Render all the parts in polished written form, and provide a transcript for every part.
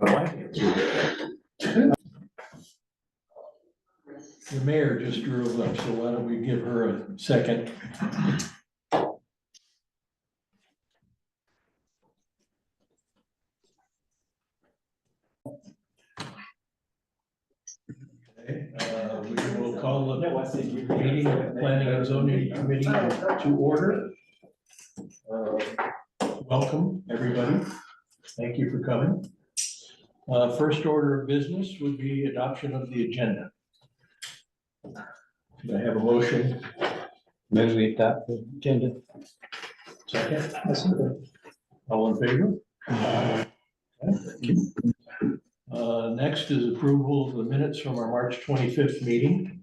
The mayor just drove up, so why don't we give her a second? Okay, we will call the meeting of the Planning and Zoning Committee to order. Welcome, everybody. Thank you for coming. First order of business would be adoption of the agenda. Do I have a motion? Move we adopt the agenda. Second? All in favor? Next is approval of the minutes from our March 25th meeting.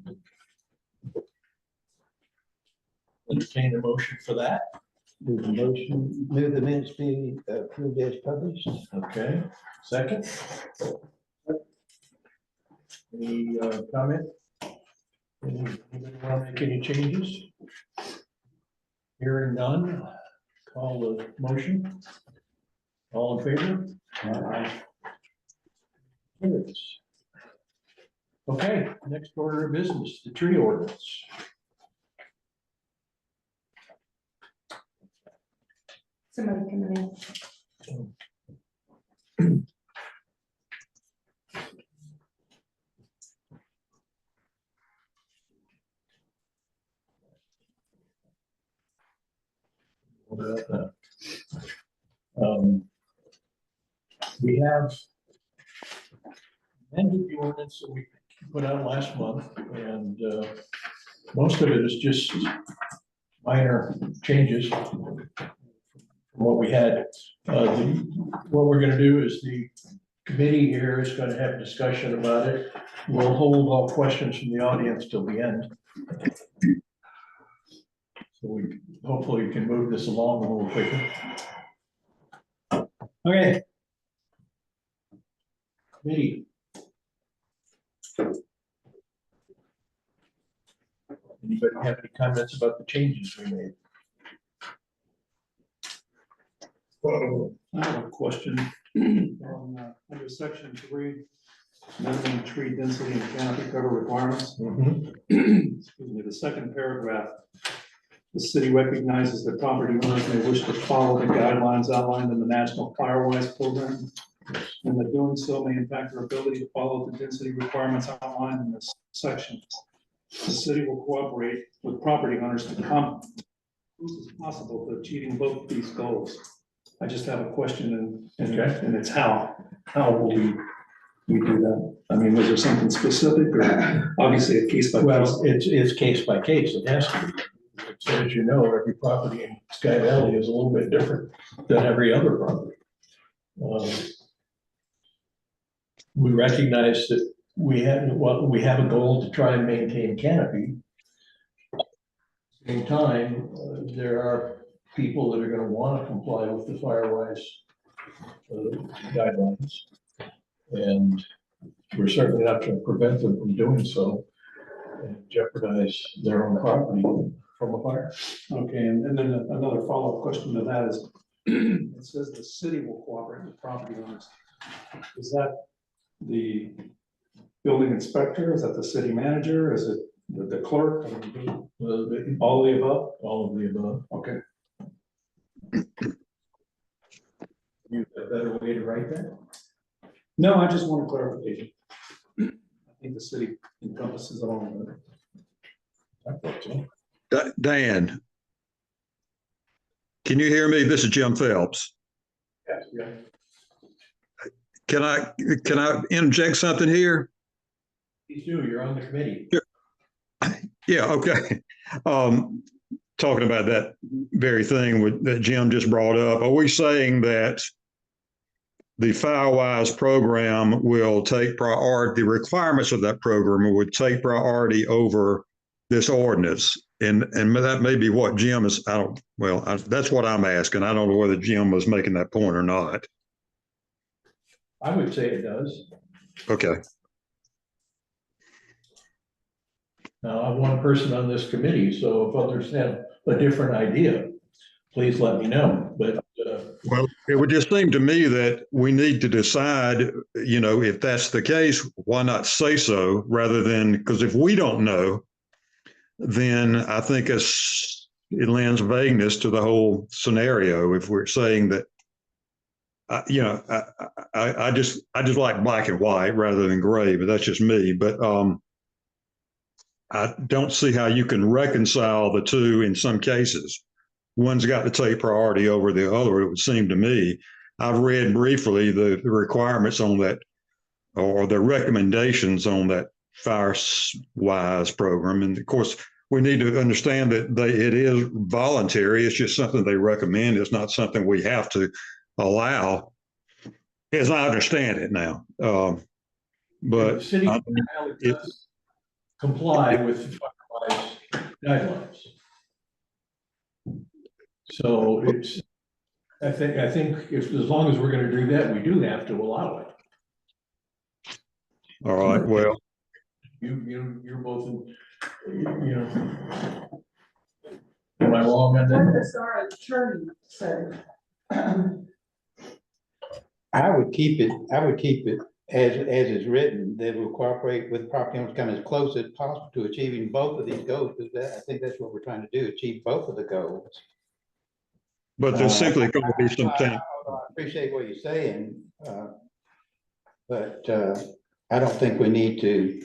Entertain a motion for that. Move the motion, move the minutes be approved as published. Okay, second? Any comment? Anybody want to make any changes? Hearing none, call the motion. All in favor? Aye. Okay, next order of business, the tree ordinance. Somebody coming in. We have amended the ordinance that we put out last month, and most of it is just minor changes from what we had. What we're gonna do is the committee here is gonna have a discussion about it. We'll hold all questions from the audience till the end. So we hopefully can move this along a little quicker. Okay. Committee. Anybody have any comments about the changes we made? I have a question on under section 3, minimum tree density and canopy cover requirements. Excuse me, the second paragraph. The city recognizes that property owners may wish to follow the guidelines outlined in the National Firewise Program, and that doing so may impact their ability to follow the density requirements outlined in this section. The city will cooperate with property owners to come as close as possible to achieving both these goals. I just have a question, and it's how will we do that? I mean, was there something specific, or obviously a case by case? Well, it's case by case, it has to be. So as you know, every property in Sky Valley is a little bit different than every other property. We recognize that we have a goal to try and maintain canopy. At the same time, there are people that are going to want to comply with the Firewise guidelines, and we're certainly not going to prevent them from doing so and jeopardize their own property from a fire. Okay, and then another follow-up question to that is, it says the city will cooperate with property owners. Is that the building inspector? Is that the city manager? Is it the clerk? I mean, all of the above? All of the above. Okay. You have a better way to write that? No, I just want a clarification. I think the city encompasses all of it. I thought so. Dan, can you hear me? This is Jim Phelps. Yeah. Can I interject something here? Please do, you're on the committee. Yeah, okay. Talking about that very thing that Jim just brought up, are we saying that the Firewise program will take priority, the requirements of that program would take priority over this ordinance? And that may be what Jim is, that's what I'm asking. I don't know whether Jim was making that point or not. I would say it does. Okay. Now, I'm one person on this committee, so if others have a different idea, please let me know. But Well, it would just seem to me that we need to decide, if that's the case, why not say so rather than, because if we don't know, then I think it lends vagueness to the whole scenario. If we're saying that, I just like black and white rather than gray, but that's just me. But I don't see how you can reconcile the two in some cases. One's got to take priority over the other, it would seem to me. I've read briefly the requirements on that or the recommendations on that FireWise program. And of course, we need to understand that it is voluntary. It's just something they recommend. It's not something we have to allow, as I understand it now. The But city does comply with FireWise guidelines. So I think if, as long as we're gonna do that, we do have to allow it. all right, well, You're both am I wrong on What that? does our attorney say? I would keep it as is written, that will cooperate with property owners, come as close as possible to achieving both of these goals, because I think that's what we're trying to do, achieve both of the goals. but there's simply going to be some time. I appreciate what you're saying, but I don't think we need to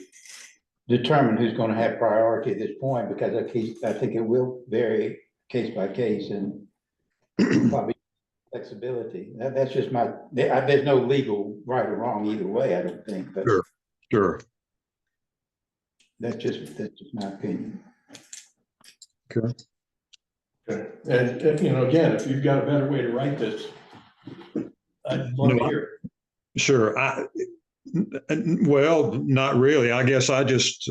determine who's going to have priority at this point, because I think it will vary case by case and probably flexibility. That's just there's no legal right or wrong either way, I don't think, but Sure. that's just my opinion. Okay. And, again, if you've got a better way to write this, I'd love to hear it. Sure. Well, not really. I guess I just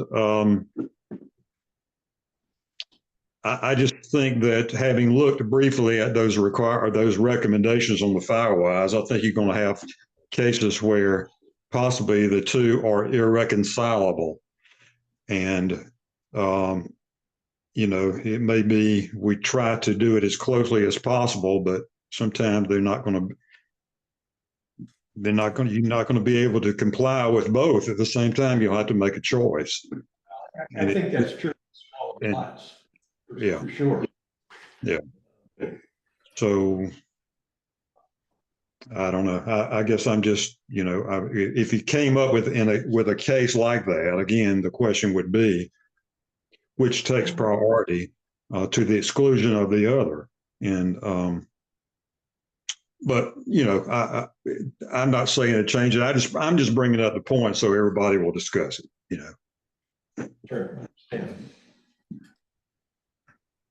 think that having looked briefly at those recommendations on the FireWise, I think you're going to have cases where possibly the two are irreconcilable. And it may be we try to do it as closely as possible, but sometimes you're not going to be able to comply with both at the same time. You'll have to make a choice. I think that's true. Yeah. For sure. Yeah. So I don't know. I guess I'm just, if you came up with a case like that, again, the question would be, which takes priority to the exclusion of the other. And but I'm not saying to change it. I'm just bringing up the point so everybody will discuss it. Sure.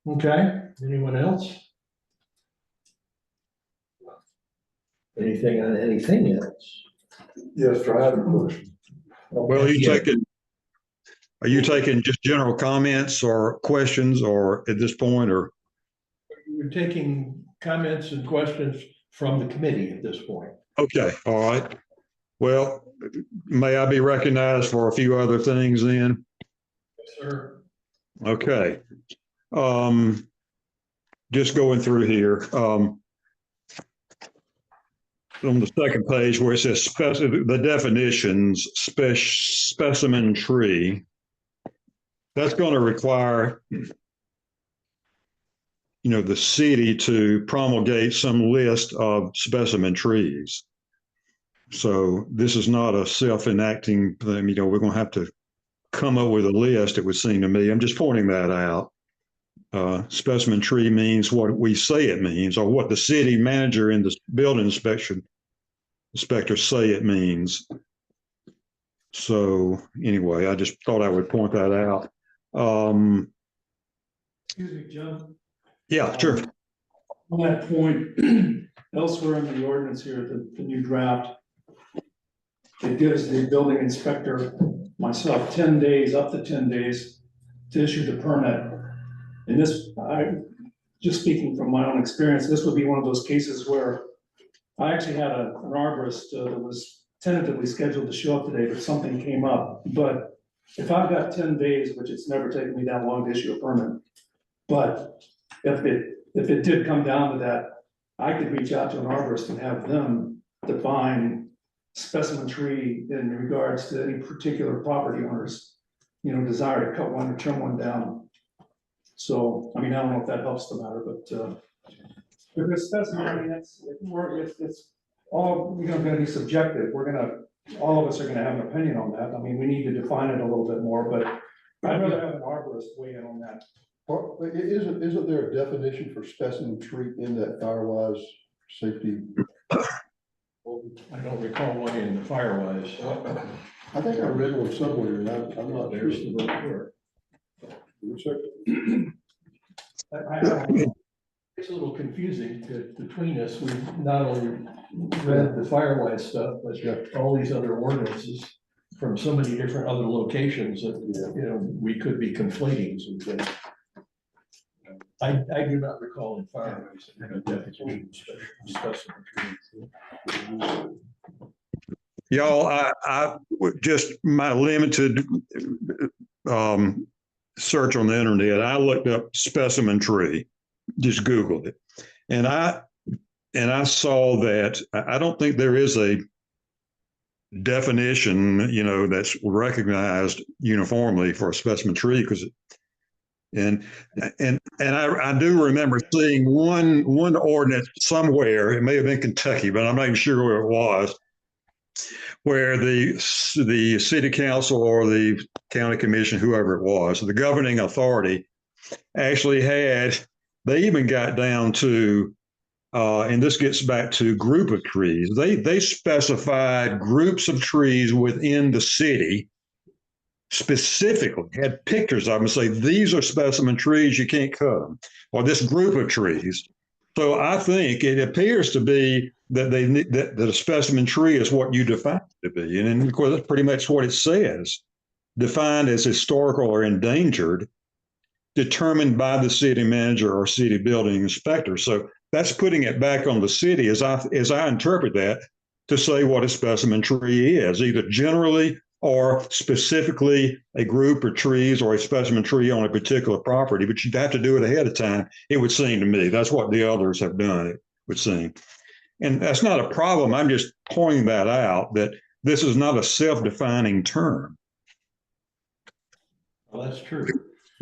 Okay. Anyone else? Anything on anything else? Yes, I have a question. Well, are you taking just general comments or questions, or at this point, or? We're taking comments and questions from the committee at this point. Okay, all right. Well, may I be recognized for a few other things then? Yes, sir. Okay. Just going through here. On the second page where it says the definitions, specimen tree, that's going to require the city to promulgate some list of specimen trees. So this is not a self-enacting thing. We're going to have to come up with a list, it would seem to me. I'm just pointing that out. Specimen tree means what we say it means, or what the city manager and the building inspector say it means. So anyway, I just thought I would point that out. Excuse me, Jim. Yeah, sure. On that point, elsewhere in the ordinance here, the new draft, it gives the building inspector, myself, 10 days, up to 10 days to issue the permit. And this, just speaking from my own experience, this would be one of those cases where I actually had an arborist that was tentatively scheduled to show up today, but something came up. But if I've got 10 days, which it's never taken me that long to issue a permit, but if it did come down to that, I could reach out to an arborist and have them define specimen tree in regards to any particular property owners, desire to cut one or trim one down. So, I mean, I don't know if that helps the matter, but, if it's specimen, I mean, it's all, gonna be subjective. All of us are gonna have an opinion on that. I mean, we need to define it a little bit more, but I'd rather have an arborist weigh in on that. Or, isn't there a definition for specimen tree in that Firewise safety? I don't recall one in the Firewise. I think I read one somewhere, and I'm not sure. There's the report. It's a little confusing between us. We've not only read the Firewise stuff, but all these other ordinances from so many different other locations that, we could be conflating some things. I do not recall in Firewise a definition of specimen trees. Y'all, I just my limited search on the internet, I looked up specimen tree, just Googled it. And I saw that I don't think there is a definition, that's recognized uniformly for a specimen tree because and I do remember seeing one ordinance somewhere, it may have been Kentucky, but I'm not even sure where it was, where the city council or the county commission, whoever it was, the governing authority actually they even got down to, and this gets back to group of trees. They specified groups of trees within the city, specifically had pictures of them, say these are specimen trees, you can't cut them, or this group of trees. So I think it appears to be that a specimen tree is what you define it to be, and of course that's pretty much what it says: defined as historical or endangered, determined by the city manager or city building inspector. So that's putting it back on the city, as I interpret that, to say what a specimen tree is, either generally or specifically a group of trees or a specimen tree on a particular property, but you'd have to do it ahead of time, it would seem to me. That's what the others have done, it would seem. And that's not a problem. I'm just pointing that out, that this is not a self-defining term. Well, that's true.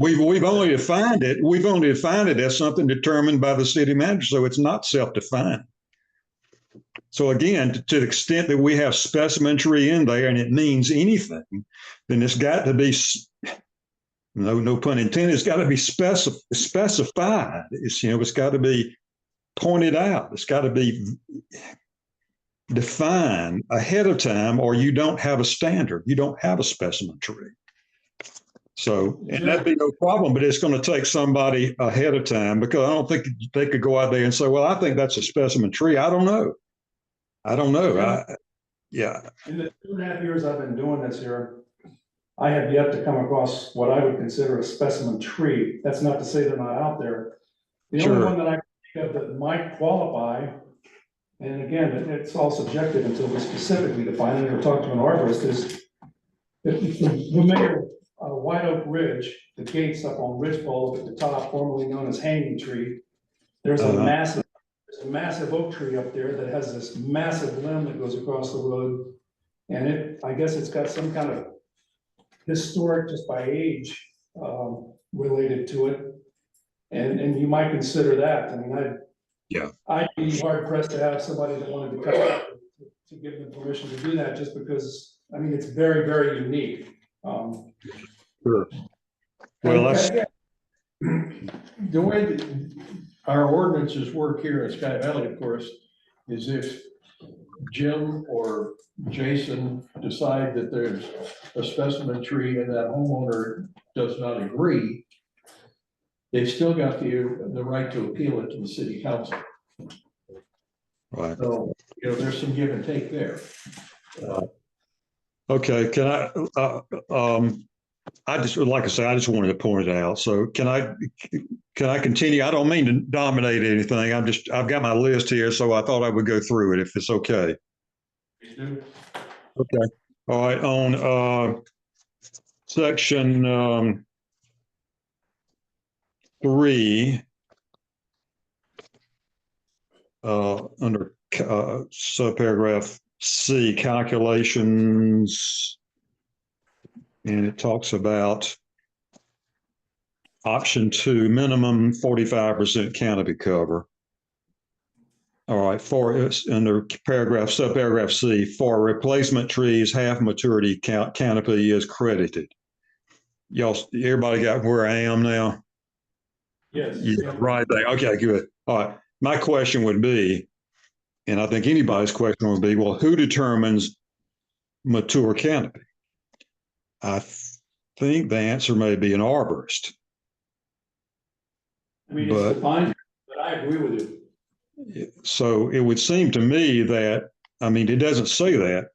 We've only defined it as something determined by the city manager, so it's not self-defined. So again, to the extent that we have specimen tree in there and it means anything, then it's got to be, no pun intended, it's got to be specified. It's got to be pointed out. It's got to be defined ahead of time, or you don't have a standard. You don't have a specimen tree. So, and that'd be no problem, but it's going to take somebody ahead of time, because I don't think they could go out there and say, well, I think that's a specimen tree. I don't know. Yeah. In the 2.5 years I've been doing this here, I have yet to come across what I would consider a specimen tree. That's not to say they're not out there. The Sure. only one that I think of that might qualify, and again, it's all subjective until we specifically define it or talk to an arborist, is if you remember White Oak Ridge, the gates up on Ridgepole at the top, formerly known as Hanging Tree. There's a massive oak tree up there that has this massive limb that goes across the road. And I guess it's got some kind of historic, just by age, related to it. And you might consider that. I mean, I'd be hard pressed to have somebody that wanted to cut it to give them permission to do that, just because, I mean, it's very, very unique. Sure. Well, that's the way that our ordinances work here in Sky Valley, of course, is if Jim or Jason decide that there's a specimen tree and that homeowner does not agree, they've still got the right to appeal it to the city council. right. So, there's some give and take there. Okay, can I just, like I said, I just wanted to point it out. So can I continue? I don't mean to dominate anything. I've got my list here, so I thought I would go through it if it's okay. Okay. All right. On section 3, under subparagraph C, calculations. And it talks about option 2, minimum 45% canopy cover. All right, for it's under subparagraph C, for replacement trees, half maturity canopy is credited. Y'all, everybody got where I am now? Yes. Yeah, right there. Okay, good. All right. My question would be, and I think anybody's question would be, well, who determines mature canopy? I think the answer may be an arborist. I mean, But- it's defined, but I agree with you. So it would seem to me that, I mean, it doesn't say that.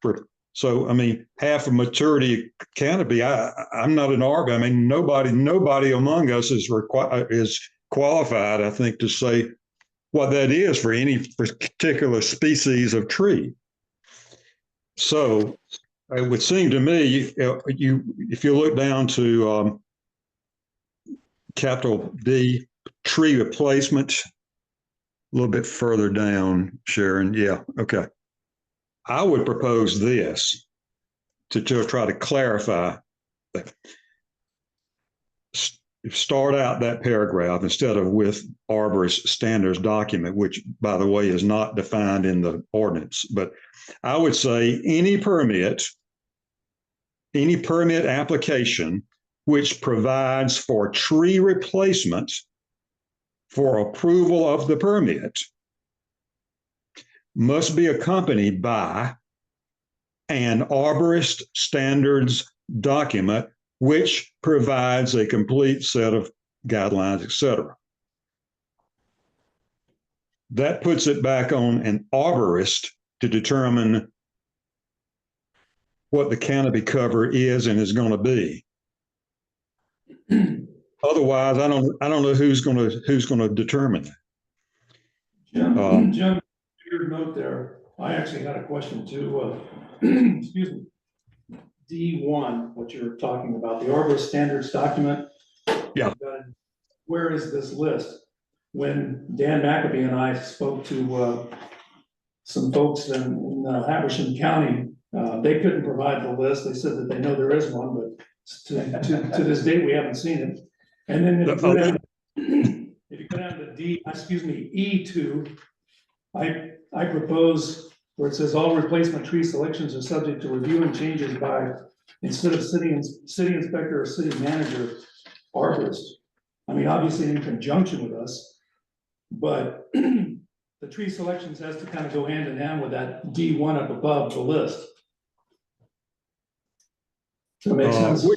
So, I mean, half a maturity canopy, I'm not an arborist. I mean, nobody among us is qualified, I think, to say what that is for any particular species of tree. So it would seem to me, if you look down to capital D, tree replacement, a little bit further down, Sharon. Yeah, okay. I would propose this to try to clarify that. Start out that paragraph instead of with arborist standards document, which, by the way, is not defined in the ordinance. But I would say any permit application which provides for tree replacement for approval of the permit must be accompanied by an arborist standards document which provides a complete set of guidelines, etc. That puts it back on an arborist to determine what the canopy cover is and is going to be. Otherwise, I don't know who's going to determine that. Jim, your note there, I actually had a question too. Excuse me. D1, what you're talking about, the arborist standards document. Yeah. Where is this list? When Dan McAbee and I spoke to some folks in Habersham County, they couldn't provide the list. They said that they know there is one, but to this date, we haven't seen it. And then if you go down to E2, I propose where it says all replacement tree selections are subject to review and changes by, instead of city inspector or city manager, arborist. I mean, obviously in conjunction with us, but the tree selections has to kind of go hand in hand with that D1 up above the list. Does that make sense?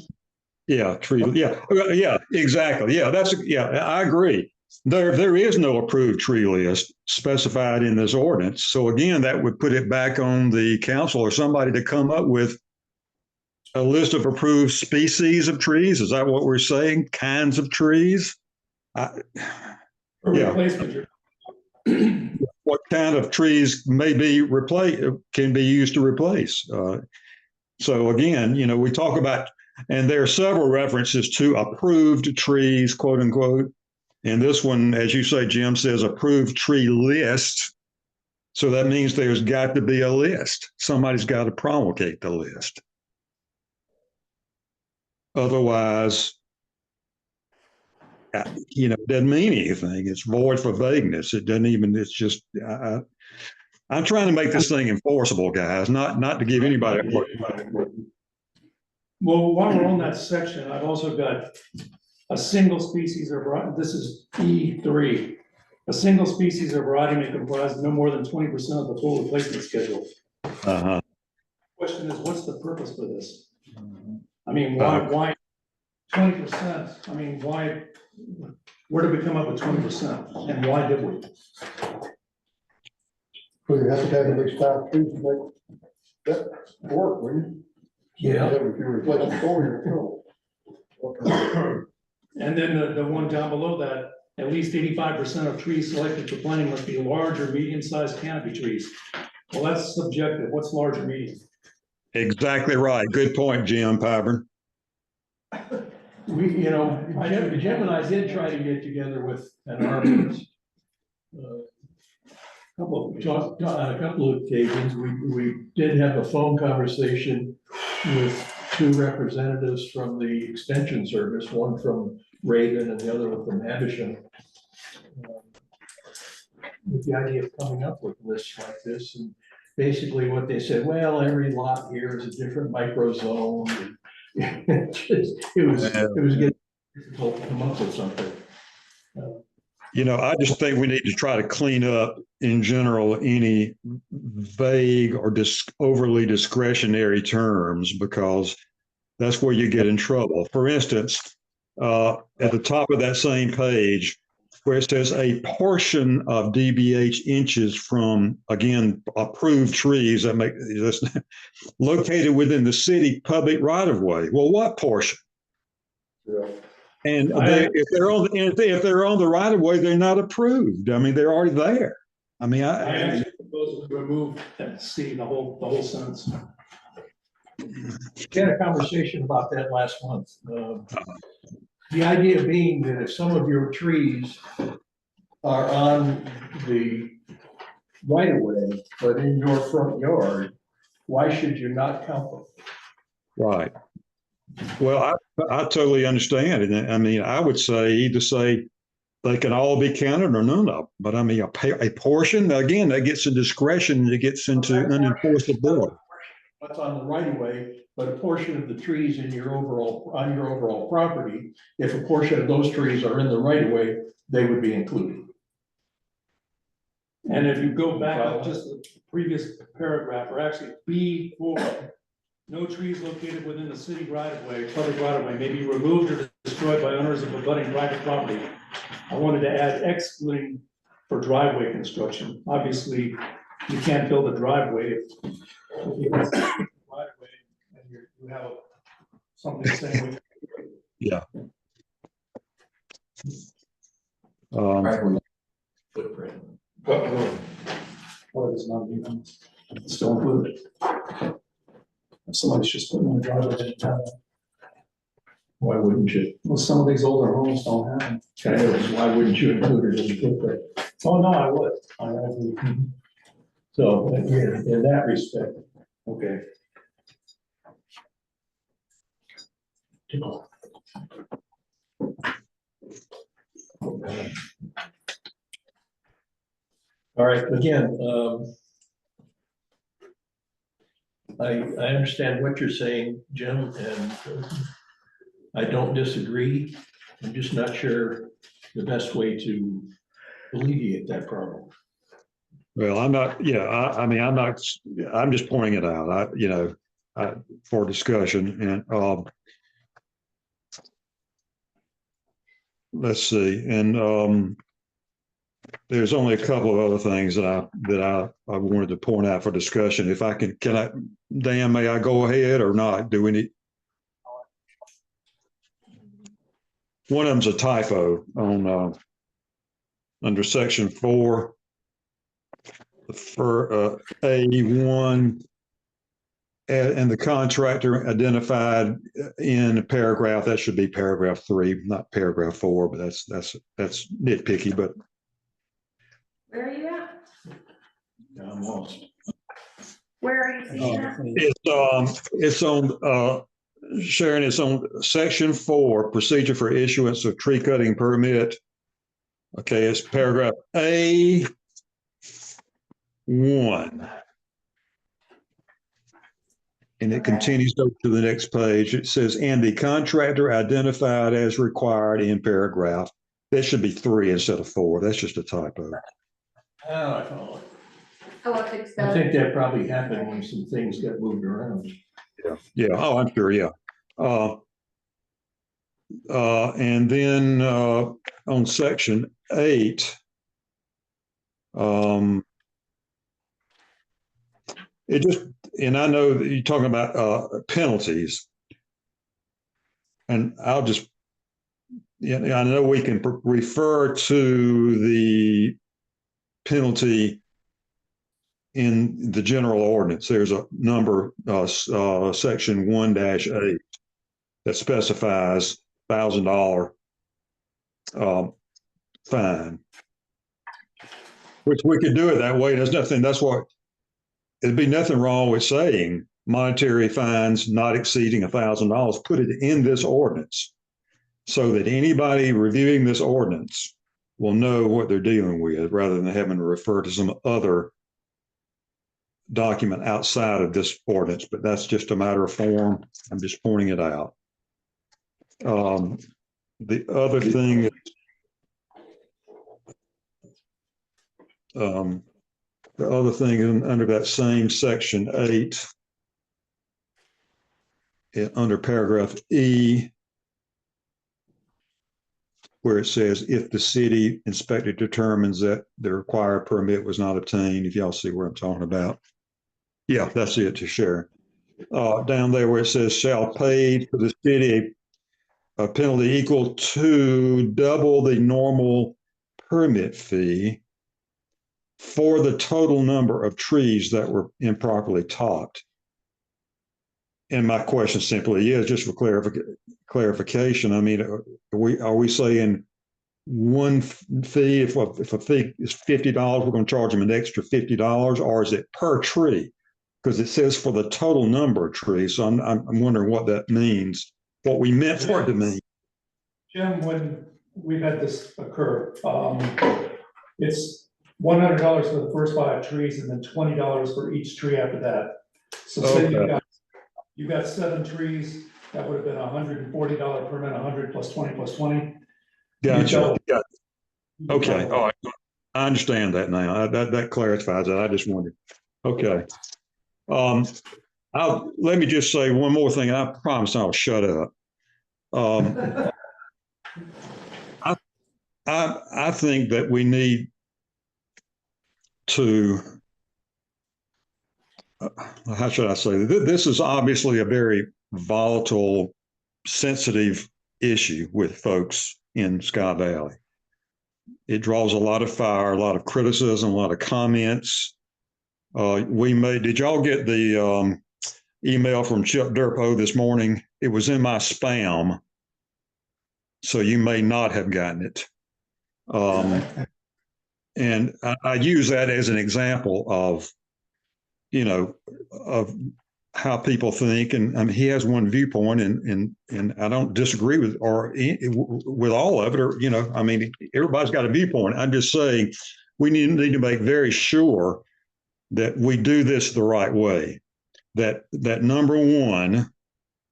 Yeah, tree. Yeah, exactly. Yeah, I agree. There is no approved tree list specified in this ordinance. So again, that would put it back on the council or somebody to come up with a list of approved species of trees. Is that what we're saying? Kinds of trees? Or yeah. replacement. What kind of trees may be can be used to replace? So again, we talk about, and there are several references to approved trees, quote unquote. And this one, as you say, Jim, says approved tree list. So that means there's got to be a list. Somebody's got to promulgate the list. Otherwise, it doesn't mean anything. It's void for vagueness. It doesn't even, it's just, I'm trying to make this thing enforceable, guys, not to give anybody. Well, while we're on that section, I've also got a single species or variety. This is E3. A single species or variety may comprise no more than 20% of the full replacement schedule. Uh-huh. Question is, what's the purpose for this? I mean, why 20%? I mean, where did we come up with 20%? And why did we? So you have to have at least 5 trees to make that work, wouldn't you? Yeah. If you replace the soil, you're in trouble. And then the one down below that, at least 85% of trees selected for planting must be large or medium-sized canopy trees. Well, that's subjective. What's large or medium? Exactly right. Good point, Jim Pyburn. Jim and I did try to get together with an arborist talked on a couple of occasions, we did have a phone conversation with two representatives from the Extension Service, one from Raven and the other one from Havisham. With the idea of coming up with lists like this, and basically what they said, well, every lot here is a different microzone. It was getting difficult to come up with something. You know, I just think we need to try to clean up in general any vague or overly discretionary terms, because that's where you get in trouble. For instance, at the top of that same page, where it says a portion of DBH inches from, again, approved trees that make this located within the city public right of way. Well, what portion? Yeah. And if they're on the right of way, they're not approved. I mean, they're already there. I mean, I actually propose to remove that C, the whole sentence. We had a conversation about that last month. The idea being that if some of your trees are on the right of way, but in your front yard, why should you not count them? right. Well, I totally understand. And I mean, I would say either say they can all be counted or none of them. But I mean, a portion, again, that gets into discretion, it gets into unenforceability. What's on the right of way, but a portion of the trees on your overall property, if a portion of those trees are in the right of way, they would be included. And if you go back up just the previous paragraph, or actually B4, no trees located within the city right of way, public right of way, may be removed or destroyed by owners of abutting private property. I wanted to add excluding for driveway construction. Obviously, you can't build a driveway if you have a right of way and you have something saying. Yeah. Footprint. What is not even still included? If somebody's just putting in a driveway in town. Why wouldn't you? Well, some of these older homes don't have them. Why wouldn't you include it in the footprint? Oh, no, I would. I would. So, in that respect, Okay. all right, again, I understand what you're saying, Jim, and I don't disagree. I'm just not sure the best way to alleviate that problem. Well, I'm not, yeah, I mean, I'm just pointing it out, for discussion and, let's see, and, there's only a couple of other things that I wanted to point out for discussion. If I can I, Dan, may I go ahead or not? Do we need? One of them's a typo on, under section 4. For A1, and the contractor identified in a paragraph, that should be paragraph 3, not paragraph 4, but that's nitpicky, but. Where are you at? I'm lost. Where are you seeing that? It's on, Sharon, it's on section 4, procedure for issuance of tree cutting permit. Okay, it's paragraph A1. And it continues over to the next page. It says, and the contractor identified as required in paragraph. That should be 3 instead of 4. That's just a typo. Oh, I follow. Oh, I fixed I that. think that probably happened when some things got moved around. Yeah. Oh, I'm sure. Yeah. And then on section 8, it just, and I know that you're talking about penalties, and I'll just, I know we can refer to the penalty in the general ordinance. There's a number, section 1-8, that specifies $1,000 fine. Which we could do it that way. There's nothing, that's what, it'd be nothing wrong with saying monetary fines not exceeding $1,000, put it in this ordinance so that anybody reviewing this ordinance will know what they're dealing with rather than having to refer to some other document outside of this ordinance. But that's just a matter of form. I'm just pointing it out. The other thing, under that same section 8, under paragraph E, where it says, if the city inspector determines that the required permit was not obtained, if y'all see where I'm talking about. Yeah, that's it, to share. Down there where it says shall pay for the city a penalty equal to double the normal permit fee for the total number of trees that were improperly topped. And my question simply is, just for clarification, I mean, are we saying one fee, if a fee is $50, we're going to charge them an extra $50, or is it per tree? Because it says for the total number of trees. So I'm wondering what that means, what we meant for it to mean. Jim, when we've had this occur, it's $100 for the first 5 trees and then $20 for each tree after that. So say you've got 7 trees, that would have been $140 permit, 100 plus 20 plus 20. Gotcha. Okay. All right. I understand that now. That clarifies that. I just wondered. Okay. Let me just say one more thing. I promise I'll shut up. I think that we need to, how should I say, this is obviously a very volatile, sensitive issue with folks in Sky Valley. It draws a lot of fire, a lot of criticism, a lot of comments. Did y'all get the email from Chip Durpo this morning? It was in my spam, so you may not have gotten it. And I use that as an example of, of how people think. And I mean, he has one viewpoint, and I don't disagree with all of it. Or, I mean, everybody's got a viewpoint. I'm just saying we need to make very sure that we do this the right way. That number one,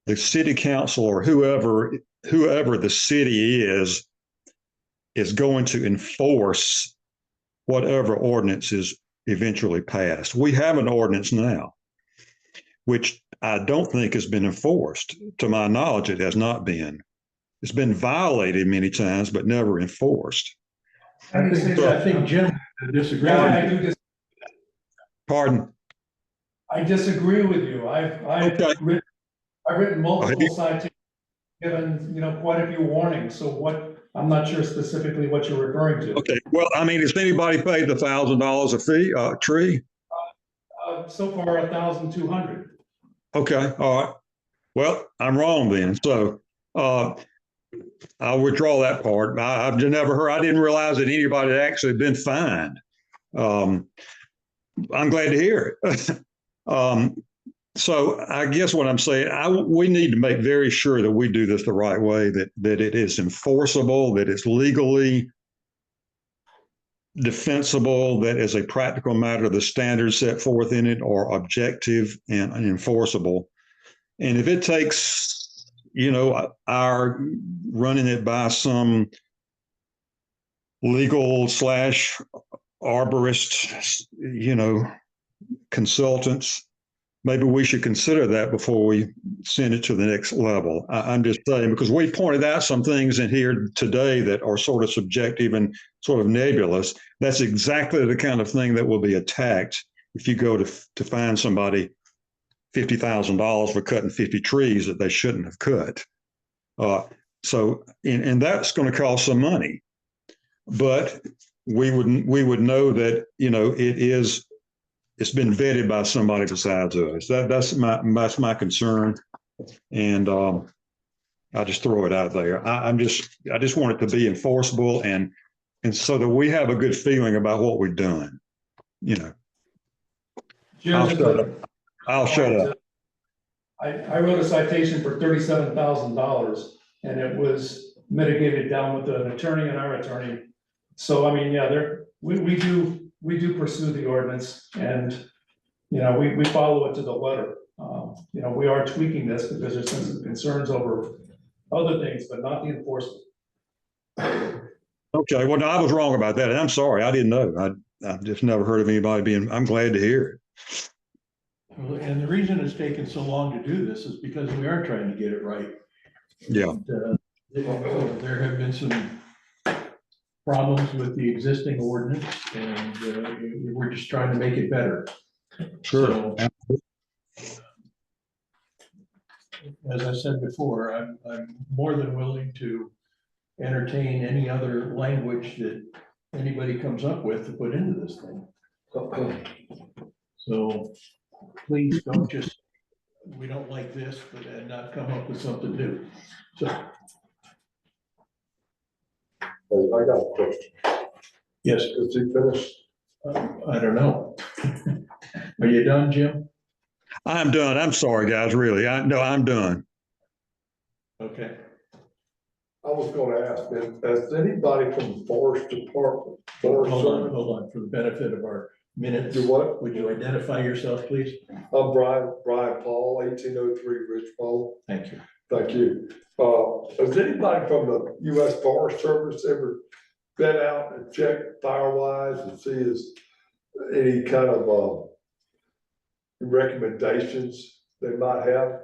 the city council or whoever the city is going to enforce whatever ordinance is eventually passed. We have an ordinance now, which I don't think has been enforced. To my knowledge, it has not been. It's been violated many times, but never enforced. I think Jim disagrees. I do disagree. Pardon? I disagree with you. I've written multiple citations, given, quite a few warnings. So I'm not sure specifically what you're referring to. Okay. Well, I mean, has anybody paid the $1,000 a fee, tree? So far, 1,200. Okay. All right. Well, I'm wrong then. So I'll withdraw that part. I've just never heard. I didn't realize that anybody had actually been fined. I'm glad to hear it. So I guess what I'm saying, we need to make very sure that we do this the right way, that it is enforceable, that it's legally defensible, that as a practical matter, the standards set forth in it are objective and enforceable. And if it takes, our running it by some legal / arborist, consultants, maybe we should consider that before we send it to the next level. I'm just saying, because we pointed out some things in here today that are sort of subjective and sort of nebulous. That's exactly the kind of thing that will be attacked if you go to find somebody $50,000 for cutting 50 trees that they shouldn't have cut. And that's going to cost some money, but we would know that, it's been vetted by somebody besides us. That's my concern. And I just throw it out there. I just want it to be enforceable, and And so that we have a good feeling about what we've done, you know. I'll shut up. I'll shut up. I wrote a citation for $37,000 and it was mitigated down with an attorney and our attorney. So I mean, yeah, we do pursue the ordinance and, you know, we follow it to the letter. You know, we are tweaking this because there's been some concerns over other things, but not the enforcement. Okay, well, no, I was wrong about that. And I'm sorry, I didn't know. I've just never heard of anybody being, I'm glad to hear it. And the reason it's taken so long to do this is because we are trying to get it right. Yeah. And, there have been some problems with the existing ordinance and we're just trying to make it better. Sure. So, as I said before, I'm more than willing to entertain any other language that anybody comes up with to put into this thing. So please don't just, we don't like this, but and not come up with something new. So, I got a question. yes, Is he finished? I don't know. Are you done, Jim? I'm done. I'm sorry, guys, really. No, I'm done. Okay. I was gonna ask, has anybody from the Forest Department, Forest Service? Hold on, for the benefit of our minutes. Do what? Would you identify yourself, please? I'm Brian Paul, 1803 Ridgepole. Thank you. Thank you. Has anybody from the US Forest Service ever been out and checked Firewise and see is any kind of recommendations they might have?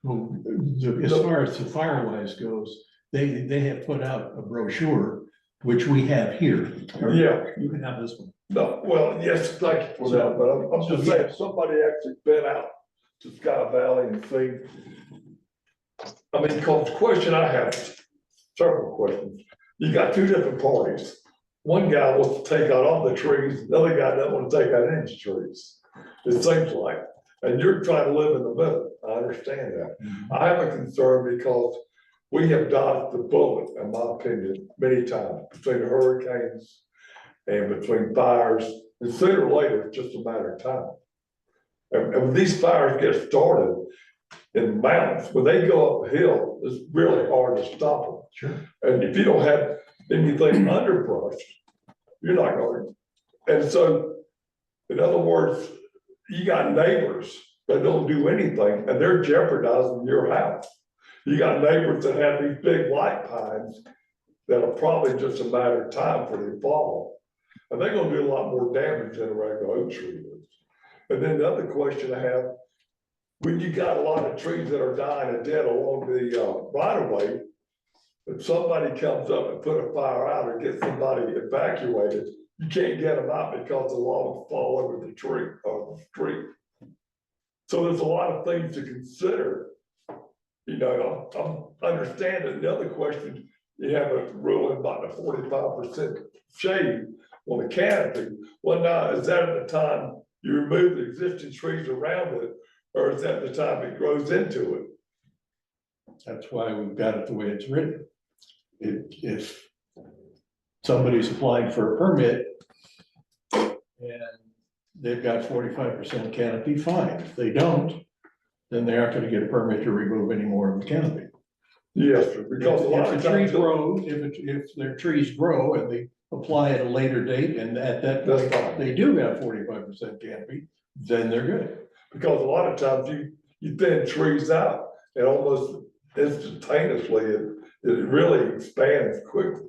Well, as far as the Firewise goes, they have put out a brochure, which we have here. Yeah. You can have this one. No, well, yes, thank you for that, but I'm just saying, somebody actually been out to Sky Valley and seen. I mean, because the question I have, several questions. You got two different parties. One guy wants to take out all the trees, the other guy doesn't want to take out any trees. It seems like, and you're trying to live in the middle. I understand that. I have a concern because we have dodged the bullet, in my opinion, many times between hurricanes and between fires, and sooner or later, it's just a matter of time. And when these fires get started in the mountains, when they go uphill, it's really hard to stop them. Sure. And if you don't have anything underbrush, you're not going. And so, in other words, you got neighbors that don't do anything and they're jeopardizing your house. You got neighbors that have these big white pines that are probably just a matter of time for they fall. And they're gonna do a lot more damage than a regular oak tree is. And then the other question I have, when you got a lot of trees that are dying and dead along the right of way, if somebody comes up and put a fire out or get somebody evacuated, you can't get them out because the logs fall over the tree or the street. So there's a lot of things to consider. You know, I'm understanding the other question, you have a ruling about the 45% shade on the canopy. Well, now, is that at the time you remove the existing trees around it, or is that the time it grows into it? That's why we've got it the way it's written. If somebody's applying for a permit and they've got 45% canopy, fine. If they don't, then they aren't gonna get a permit to remove any more of the canopy. Yes, sir, because a lot If of the trees times. grow, if their trees grow and they apply at a later date and at that That's point, fine. they do have 45% canopy, then they're good. Because a lot of times you thin trees out and almost instantaneously, it really expands quickly,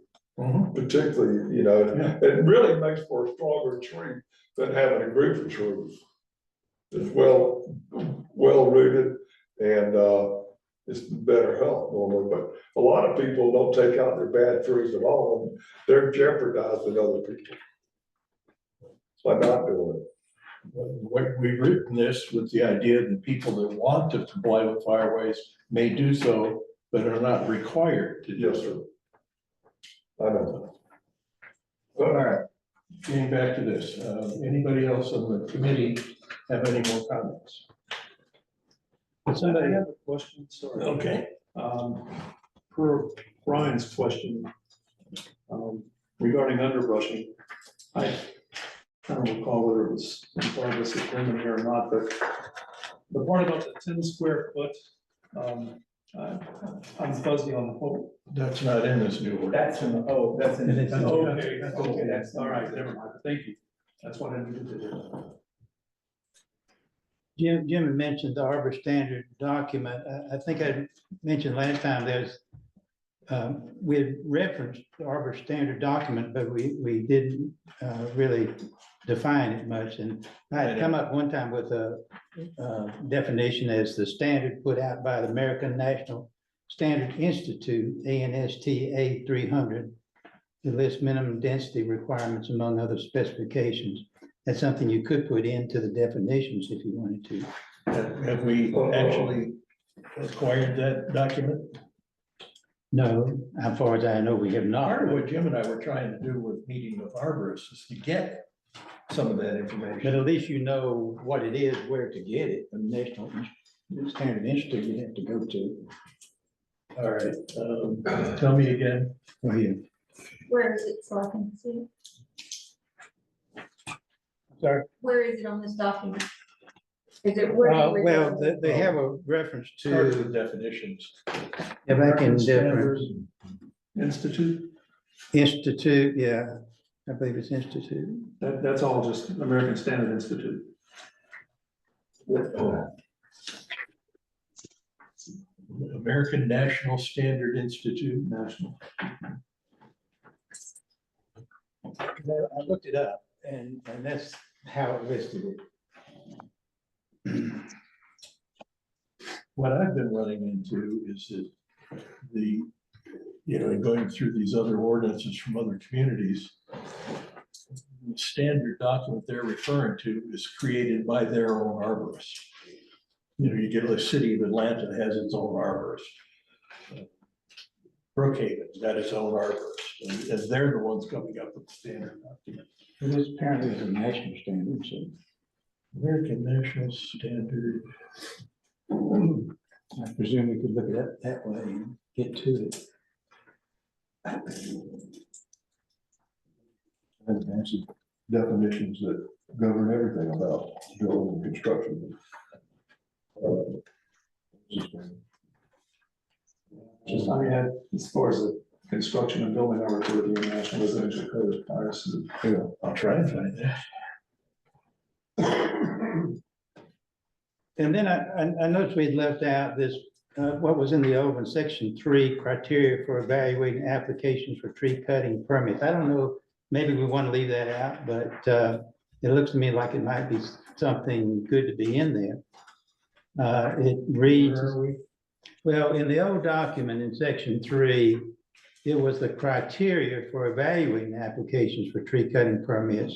particularly, you know, Yeah. it really makes for a stronger tree than having a group of trees. It's well rooted and it's better health normally, but a lot of people don't take out their bad trees at all, and they're jeopardizing other people by not doing it. We've written this with the idea that people that want to comply with fireways may do so, but are not required to do Yes, so. sir. I know. All right, getting back to this, anybody else on the committee have any more comments? I have a question, sorry. Okay. Per Brian's question, regarding underbrushing. I don't recall whether it was part of this agreement here or not, but the part about the 10 square foot, I'm fuzzy on the whole. That's not in this new ordinance. That's in the, oh, that's in It's- the, okay, that's, all right, never mind, thank you. That's what I needed to do. Jim had mentioned the Arbor Standard document. I think I mentioned last time, we had referenced the Arbor Standard document, but we didn't really define it much. And I had come up one time with a definition as the standard put out by the American National Standard Institute, ANSTA 300. It lists minimum density requirements among other specifications. That's something you could put into the definitions if you wanted to. Have we actually acquired that document? No, as far as I know, we have not. Part of what Jim and I were trying to do with meeting with arborists is to get some of that But information. at least you know what it is, where to get it. The National Standard Institute you have to go to. All right, tell me again. Oh, yeah. Where is it so I can see? Sorry. Where is it on this document? Is it where? you Well, refer- they have a reference Start with to, definitions. yeah, back in American Standard difference. Institute, Institute, yeah, I believe it's Institute. that's all just American Standard Institute. American National Standard Institute. National. I looked it up and that's how it listed it. What I've been running into is that in going through these other ordinances from other communities, the standard document they're referring to is created by their own arborist. You get the city of Atlanta has its own arborist. Brookhaven's got its own arborist, and they're the ones coming up with the standard document. It is apparently a national standard, so American National Standard. I presume we could look at it that way and get to it. And fancy definitions that govern everything about building and construction. Just, I mean, as far as the construction and building, I refer to the National Residential Code of Paris. Yeah, I'll try and find that. And then I noticed we'd left out this, what was in the old one, section 3, criteria for evaluating applications for tree cutting permits. I don't know, maybe we want to leave that out, but it looks to me like it might be something good to be in there. It reads, Where are we? well, in the old document in section 3, it was the criteria for evaluating applications for tree cutting permits.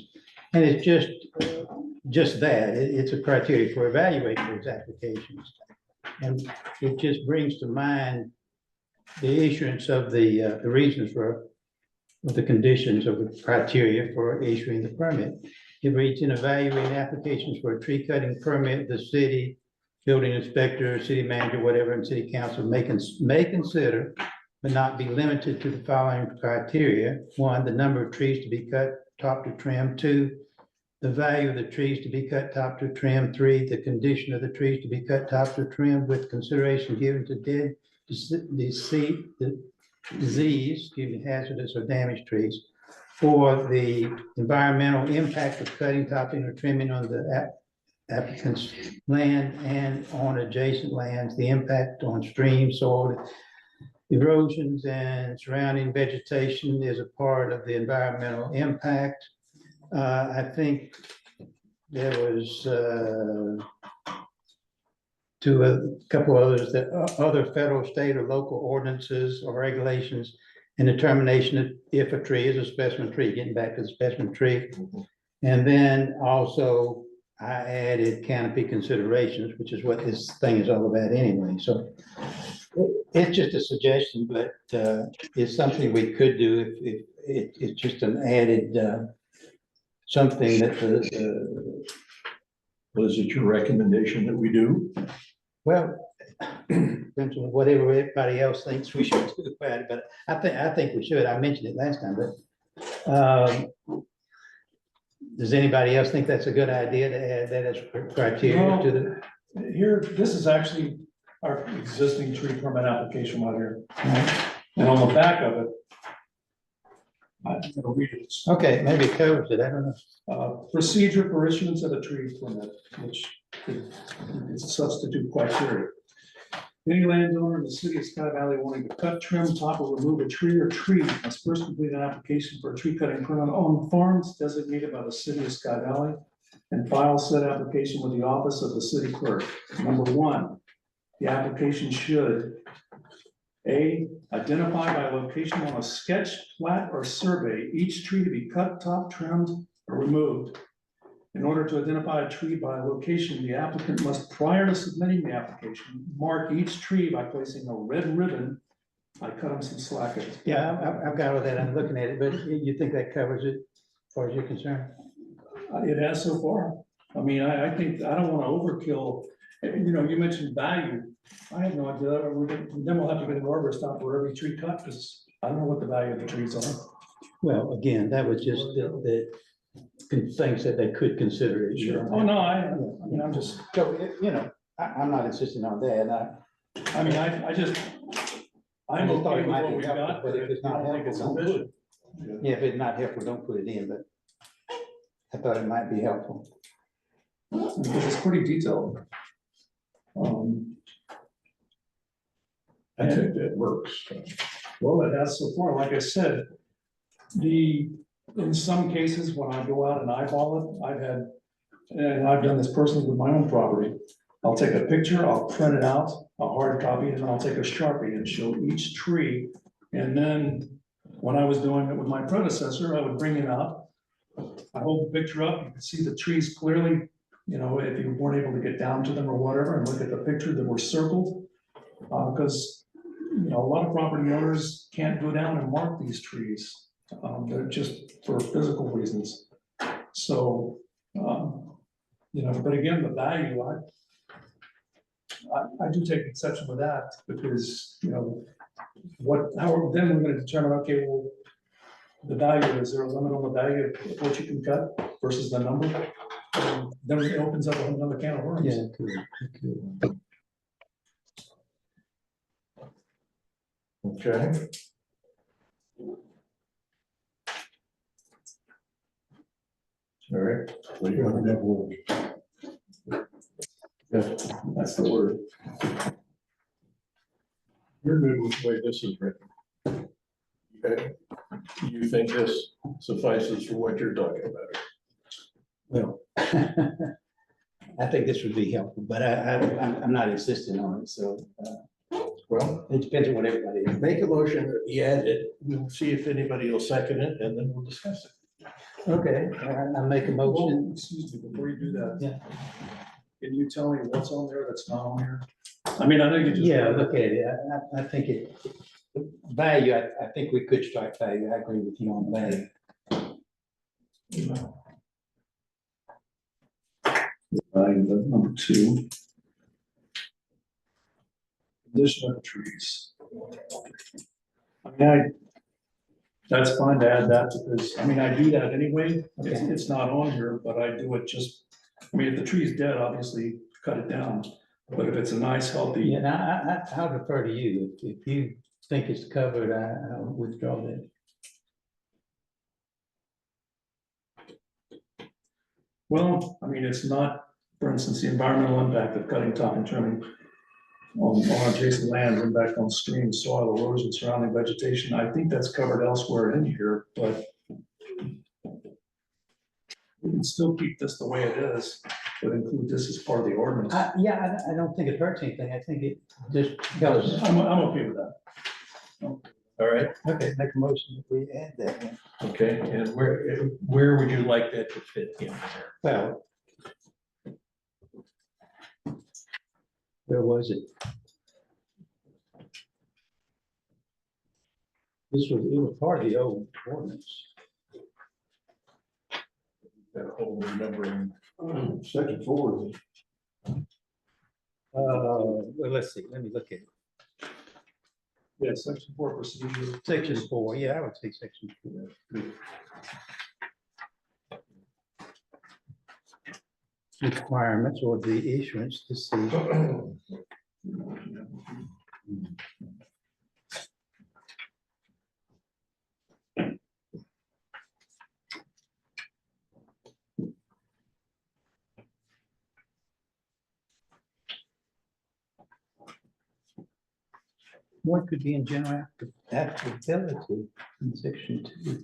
And it's just that, it's a criteria for evaluating those applications. And it just brings to mind the issuance of the reasons for the conditions of the criteria for issuing the permit. It reads, in evaluating applications for a tree cutting permit, the city, building inspector, city manager, whatever, and city council may consider, but not be limited to the following criteria. 1, the number of trees to be cut top to trim. 2, the value of the trees to be cut top to trim. 3, the condition of the trees to be cut top to trim with consideration given to dead, disease, hazardous or damaged trees. 4, the environmental impact of cutting, topping, or trimming on the applicant's land and on adjacent lands, the impact on stream, soil, erosions, and surrounding vegetation is a part of the environmental impact. I think there was a couple others that other federal, state, or local ordinances or regulations and determination of if a tree is a specimen tree, getting back to the specimen tree. And then also I added canopy considerations, which is what this thing is all about anyway. So it's just a suggestion, but it's something we could do if it's just an added something that Was it your recommendation that we do? well, depends on whatever everybody else thinks we should do about it, but I think we should. I mentioned it last time, but Does anybody else think that's a good idea to add that as criteria to the? Here, this is actually our existing tree permit application right here. And on the back of it, I'm gonna read it. Okay, maybe it covers it, I don't know. Procedure for issuance of a tree permit, which is a substitute criteria. Any landowner in the city of Sky Valley wanting to cut, trim, top, or remove a tree or trees must first complete an application for a tree cutting permit on farms designated by the city of Sky Valley and file said application with the office of the city clerk. Number one, the application should A, identify by location on a sketch, plat, or survey each tree to be cut, top, trimmed, or removed. In order to identify a tree by location, the applicant must, prior to submitting the application, mark each tree by placing a red ribbon. I cut them some slack. Yeah, I've got all that, I'm looking at it, but you think that covers it as far as you're concerned? It has so far. I mean, I think, I don't wanna overkill, you know, you mentioned value. I have no idea, then we'll have to get an arborist out for every tree cut, because I don't know what the value of the trees are. Well, again, that was just the things that they could consider it. Sure. Oh, no, I mean, I'm just, So, you know, I'm not insisting on that, I mean, I just, I'm I just thought okay it with might what be we've helpful, got, but but if it's not I don't think it's helpful, don't sufficient. yeah, if it's not helpful, don't put it in, but I thought it might be helpful. Because it's pretty detailed. I think that works. Well, it has so far, like I said, in some cases, when I go out and eyeball it, and I've done this personally with my own property. I'll take a picture, I'll print it out, a hard copy, and then I'll take a Sharpie and show each tree. And then, when I was doing it with my predecessor, I would bring it out. I hold the picture up, you can see the trees clearly, you know, if you weren't able to get down to them or whatever, and look at the picture that were circled. Because, you know, a lot of property owners can't go down and mark these trees. They're just for physical reasons. So, you know, but again, the value, I do take exception with that because, you know, then we're gonna determine, okay, well, the value, is there a limit on the value of what you can cut versus the number? Then it opens up another can of worms. Yeah, it could, it could. Okay. All right. What do you want to do? That's the word. You're good with the way this is written. Okay. You think this suffices for what you're talking about? Well, I think this would be helpful, but I'm not insisting on it, so Well, it depends on what everybody is. make a motion, yeah, we'll see if anybody will second it, and then we'll discuss it. Okay, I'll make a Well, motion. excuse me, before you do that. Yeah. Can you tell me what's on there that's not on here? I mean, I know you just. Yeah, look at it. I think it, value, I think we could strike value. I agree with you on value. Number two. Condition of trees. I mean, that's fine to add that because, I mean, I do that anyway. It's not on here, but I do it just, I mean, if the tree's dead, obviously cut it down. But if it's a nice, healthy, Yeah, now I'll defer to you. If you think it's covered, I'll withdraw that. well, I mean, it's not, for instance, the environmental impact of cutting, top and trimming on adjacent lands, impact on streams, soil erosion, surrounding vegetation. I think that's covered elsewhere in here, but we can still keep this the way it is, but include this as part of the ordinance. Yeah, I don't think it hurts anything. I think it just goes. I'm okay with that. All right, Okay, make a motion if we add that. Then. okay, and where would you like that to fit in there? Well. Where was it? It was part of the old ordinance. That whole remembering. Section 4 is. Well, let's see, let me look at it. Yeah, section 4 procedure. Section 4, yeah, I would say section 4. Requirements or the issuance decision. What could be in general applicability in section 2?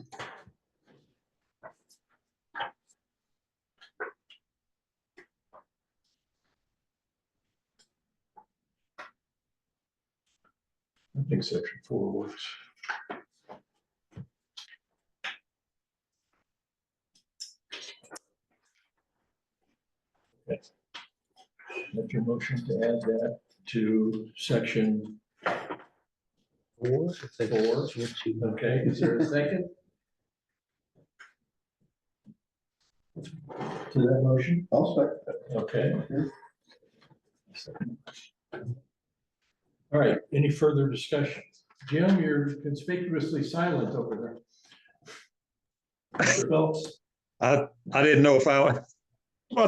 I think section 4 works. Okay. Make your motion to add that to section 4. 4. Okay, is there a second? To that motion? I'll second Okay. All right, any further discussion? Jim, you're conspicuously silent over there. Mr. Phelps? I didn't know if I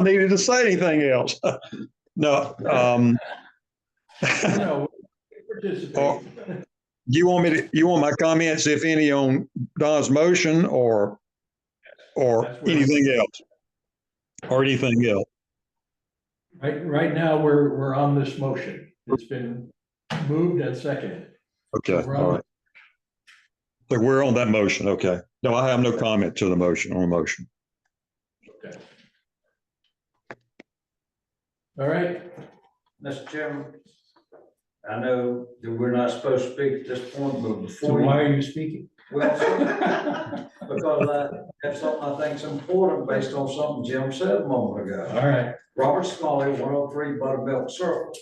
needed to say anything else. No, No, participate. you want my comments, if any, on Don's motion or That's where- anything else? Or anything else? Right now, we're on this motion. It's been moved and seconded. Okay, We're all on- right. So we're on that motion, okay. No, I have no comment to the motion, on the motion. Okay. All right, Mr. Chairman, I know that we're not supposed to speak at this point, but so before why you, are you speaking? well, because I have something I think is important based on something Jim said a moment ago. All right, Robert Smalley, 103 Buttermilk Circle.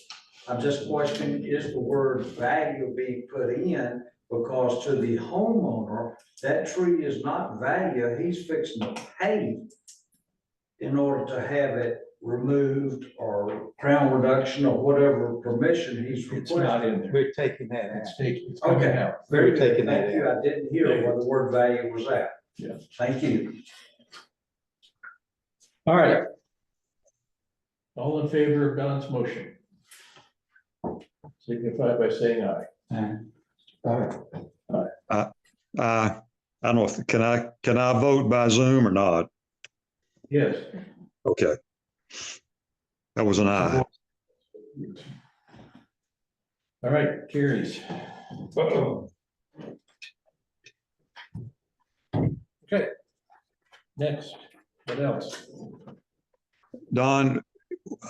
I'm just questioning, is the word value being put in? Because to the homeowner, that tree is not value, he's fixing to pay in order to have it removed or crown reduction or whatever permission he's it's not requesting. in there. We're taking that out. It's coming Okay. out. Very We're good, taking that thank you, I didn't hear where the word value was at. Yeah. Thank you. All right. All in favor of Don's motion? Signify by saying aye. I don't know if, can I vote by Zoom or not? Yes. Okay. That was an aye. All right, carries. Okay. Next, what else? Don,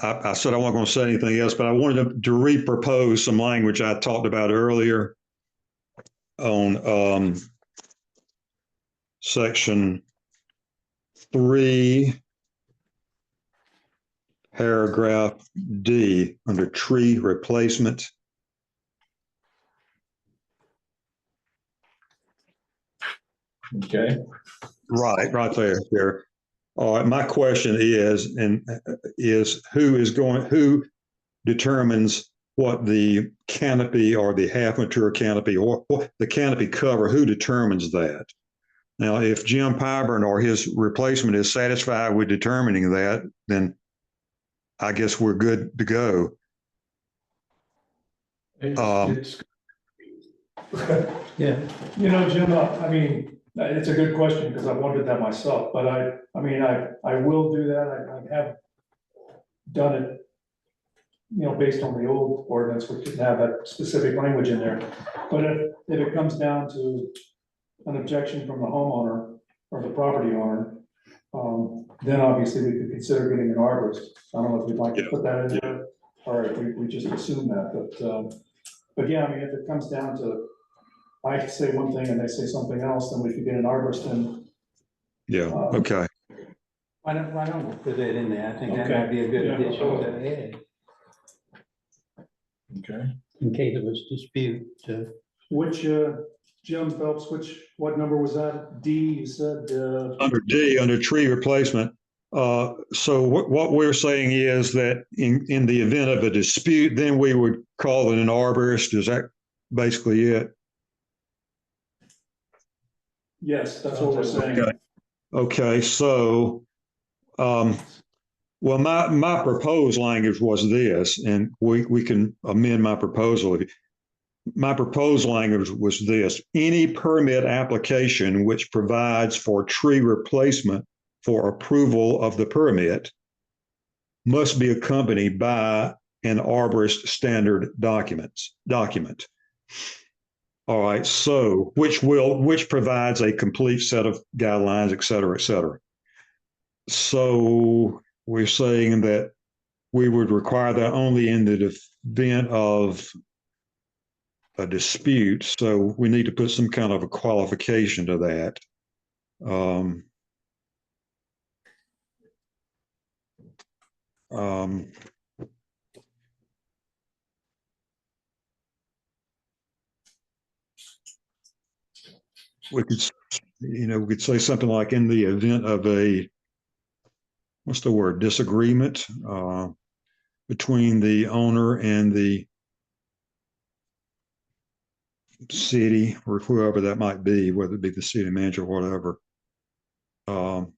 I said I wasn't going to say anything else, but I wanted to re-propose some language I talked about earlier on section 3, paragraph D, under tree replacement. Okay, Right there. All right, my question is who determines what the canopy or the half-mature canopy or what the canopy cover, who determines that? Now, if Jim Pyburn or his replacement is satisfied with determining that, then I guess we're good to go. it's, Yeah. You know, Jim, I mean, it's a good question because I've wondered that myself, but I mean, I will do that. I have done it, you know, based on the old ordinance, which didn't have that specific language in there. But if it comes down to an objection from the homeowner or the property owner, then obviously we could consider getting an arborist. I don't know if we'd like to put that in there, or if we just assume that, but yeah, I mean, if it comes down to, I say one thing and they say something else, then we could get an arborist and. Yeah, okay. Why don't we put that in there? I think that Okay. might be a good Yeah. addition to add, okay. in case of a dispute. Which, Jim Phelps, what number was that? D, you said, Under D, under tree replacement. So what we're saying is that in the event of a dispute, then we would call it an arborist. Is that basically it? Yes, that's what we're saying. Okay. Okay, so, well, my proposed language was this, and we can amend my proposal. My proposed language was this: any permit application which provides for tree replacement for approval of the permit must be accompanied by an arborist standard document. All right, so which provides a complete set of guidelines, et cetera, et cetera. So we're saying that we would require that only in the event of a dispute. So we need to put some kind of a qualification to that. Um, we could, we could say something like in the event of a, what's the word, disagreement between the owner and the city or whoever that might be, whether it be the city manager or whatever. Jim,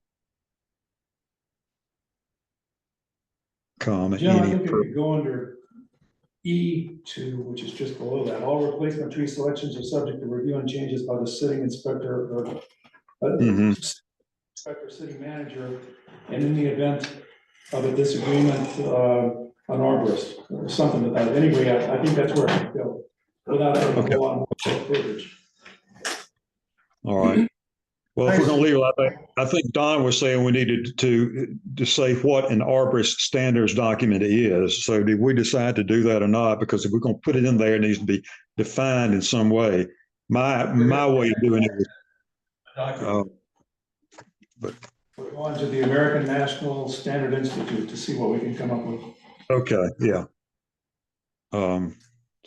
I think if you go under E2, which is just below that, all replacement tree selections are subject to review and changes by the sitting inspector or inspector city manager, and in the event of a disagreement, an arborist or something like that. Anyway, I think that's where I could go without having to go on verbiage. All right. Well, if we're going to leave it like that, I think Don was saying we needed to say what an arborist standards document is. So did we decide to do that or not? Because if we're going to put it in there, it needs to be defined in some way. My way of doing it was, but we're going to the American National Standard Institute to see what we can come up with. Okay, yeah.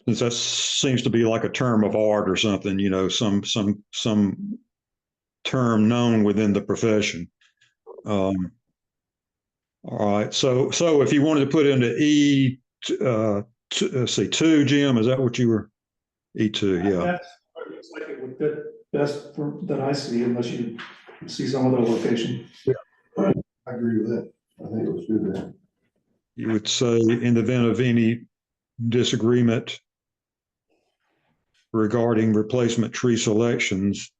Since that seems to be like a term of art or something, some term known within the profession. All right, so if you wanted to put into two, Jim, is that what you were? E2, yeah. That's what it looks like it would fit best that I see, unless you see some other location. I agree with that. I think it was good there. You would say in the event of any disagreement regarding replacement tree selections,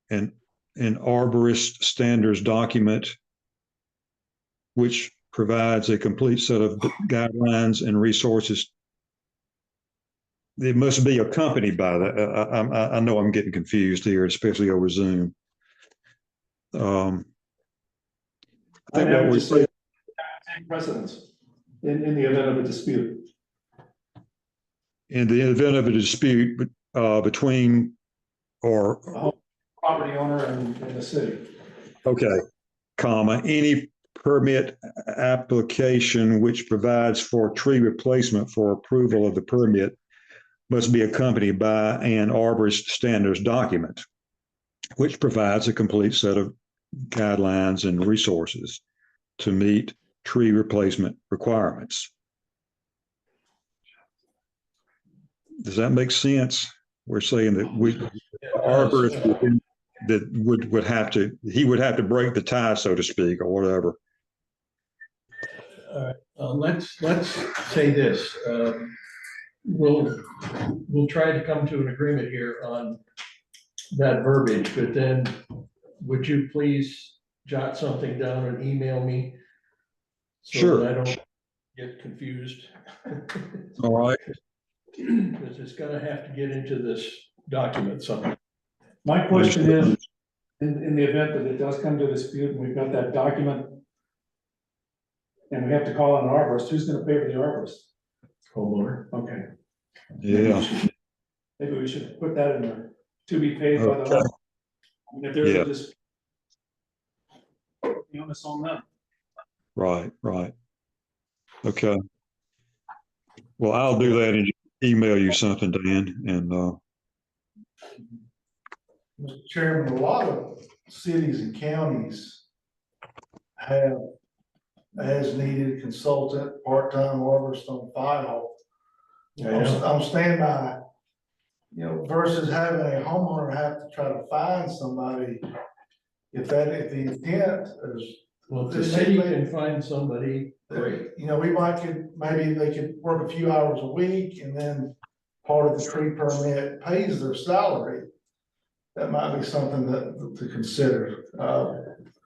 an arborist standards document which provides a complete set of guidelines and resources. It must be accompanied by that. I know I'm getting confused here, especially over Zoom. I think what we say take precedence in the event of a dispute. In the event of a dispute between or property owner and the city. Okay, comma, any permit application which provides for tree replacement for approval of the permit must be accompanied by an arborist standards document, which provides a complete set of guidelines and resources to meet tree replacement requirements. Does that make sense? We're saying that arborist would have to break the tie, so to speak, or whatever. Let's say this. We'll try to come to an agreement here on that verbiage, but then would you please jot something down and email me? So Sure. that I don't get confused. All right. Because it's gonna have to get into this document somehow. My question is, in the event that it does come to dispute and we've got that document and we have to call an arborist, who's gonna pay for the arborist? Homeowner. Okay. Yeah. Maybe we should put that in there, to be paid by the Okay. homeowner. And if there's Yeah. a dispute, the onus on them. Right. Okay. Well, I'll do that and email you something, Dan, and Mr. Chairman, a lot of cities and counties have as needed consultant, part-time arborist on file. Yeah. on standby. You know, versus having a homeowner have to try to find somebody. If the intent is, Well, if the city can find somebody, great. you know, maybe they could work a few hours a week and then part of the tree permit pays their salary. That might be something to consider.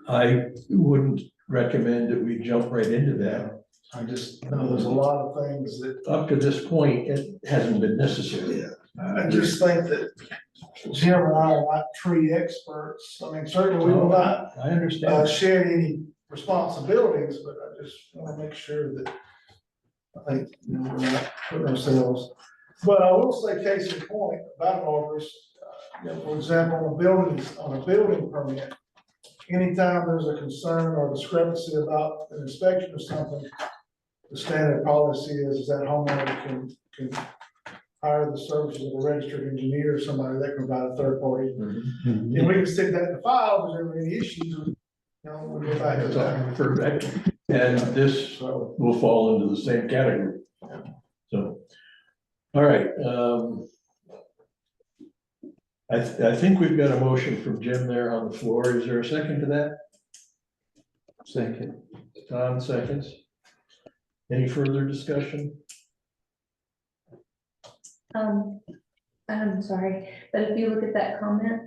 I wouldn't recommend that we jump right into that. I just know there's a lot of things that, Up to this point, it hasn't been necessary. I just think that Jim and I are not tree experts. I mean, certainly we will not I understand. shed any responsibilities, but I just want to make sure that I think, you know, we're not putting ourselves. But I will say, case in point, about arborist, you know, for example, on a building permit, anytime there's a concern or discrepancy about an inspection or something, the standard policy is that homeowner can hire the services of a registered engineer or somebody that can provide a third party. And we can stick that in the file, if there's ever any issues, you know, we'll go back to that. Perfect. And this will fall into the same category. So, all right. I think we've got a motion from Jim there on the floor. Is there a second to that? Second. Tom seconds. Any further discussion? I'm sorry, but if you look at that comment,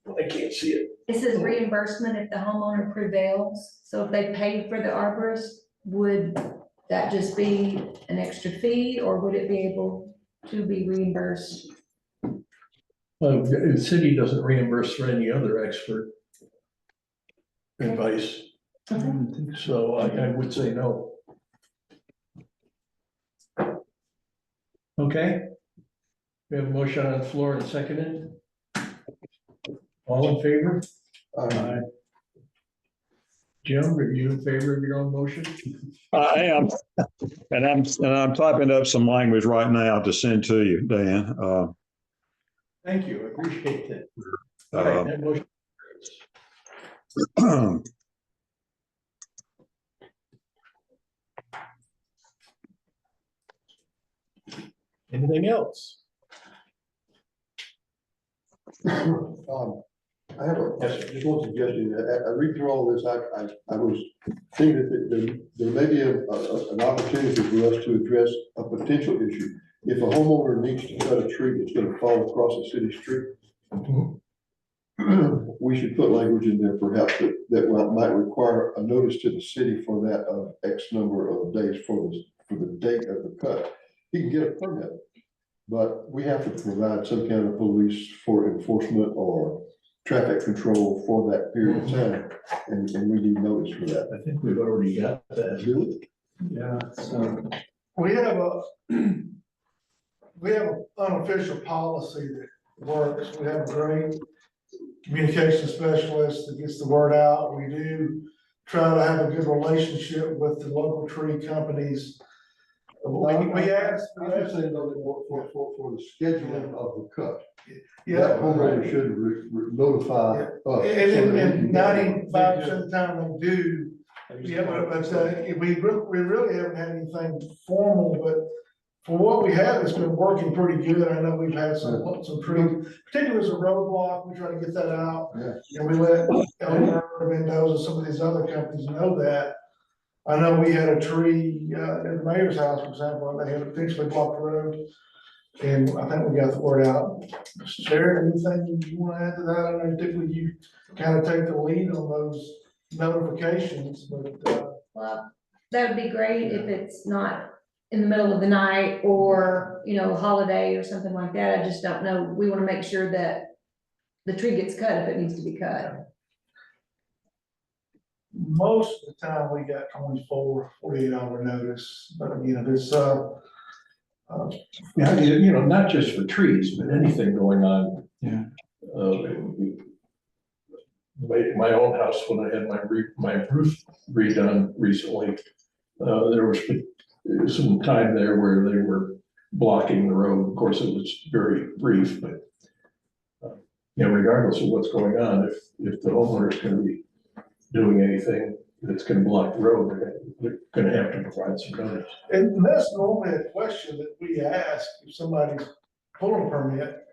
I can't see it. it says reimbursement if the homeowner prevails. So if they paid for the arborist, would that just be an extra fee or would it be able to be reimbursed? The city doesn't reimburse for any other expert advice, so I would say no. Okay. We have a motion on the floor and seconded. All in favor? Aye. Jim, are you in favor of your own motion? I am, and I'm typing up some language right now to send to you, Dan. Thank you, I appreciate that. All right, that motion. Anything else? I have just one suggestion. I read through all this, I was thinking that there may be an opportunity for us to address a potential issue. If a homeowner needs to cut a tree that's gonna fall across a city street, we should put language in there perhaps that might require a notice to the city for that of X number of days for the date of the cut. He can get a permit, but we have to provide some kind of police for enforcement or traffic control for that period of time, and we need notice for that. I think we've already got that. Do it? Yeah, so we have an unofficial policy that works. We have a great communication specialist that gets the word out. We do try to have a good relationship with the local tree companies. We ask. I'm just saying though, that for the scheduling of the cut. Yeah. That homeowner should notify us. And 95% of the time they do. Yeah, but we really haven't had anything formal, but for what we have, it's been working pretty good. I know we've had some trees, particularly as a roadblock, we try to get that out. Yeah. And we let Elmer, Mendoza, some of these other companies know that. I know we had a tree at the mayor's house, for example, and they had potentially blocked the road. And I think we got the word out. Sharon, anything you want to add to that? I know typically you kind of take the lead on those notifications, but Well, that would be great if it's not in the middle of the night or, you know, holiday or something like that. I just don't know. We want to make sure that the tree gets cut if it needs to be cut. most of the time we got 48-hour notice. But I mean, if it's, Yeah, you know, not just for trees, but anything going on. Yeah. My own house, when I had my roof redone recently, there was some time there where they were blocking the road. Of course, it was very brief, but you know, regardless of what's going on, if the homeowner's gonna be doing anything, that's gonna block the road, they're gonna have to provide some notice. And that's normally a question that we ask if somebody's pulling a permit.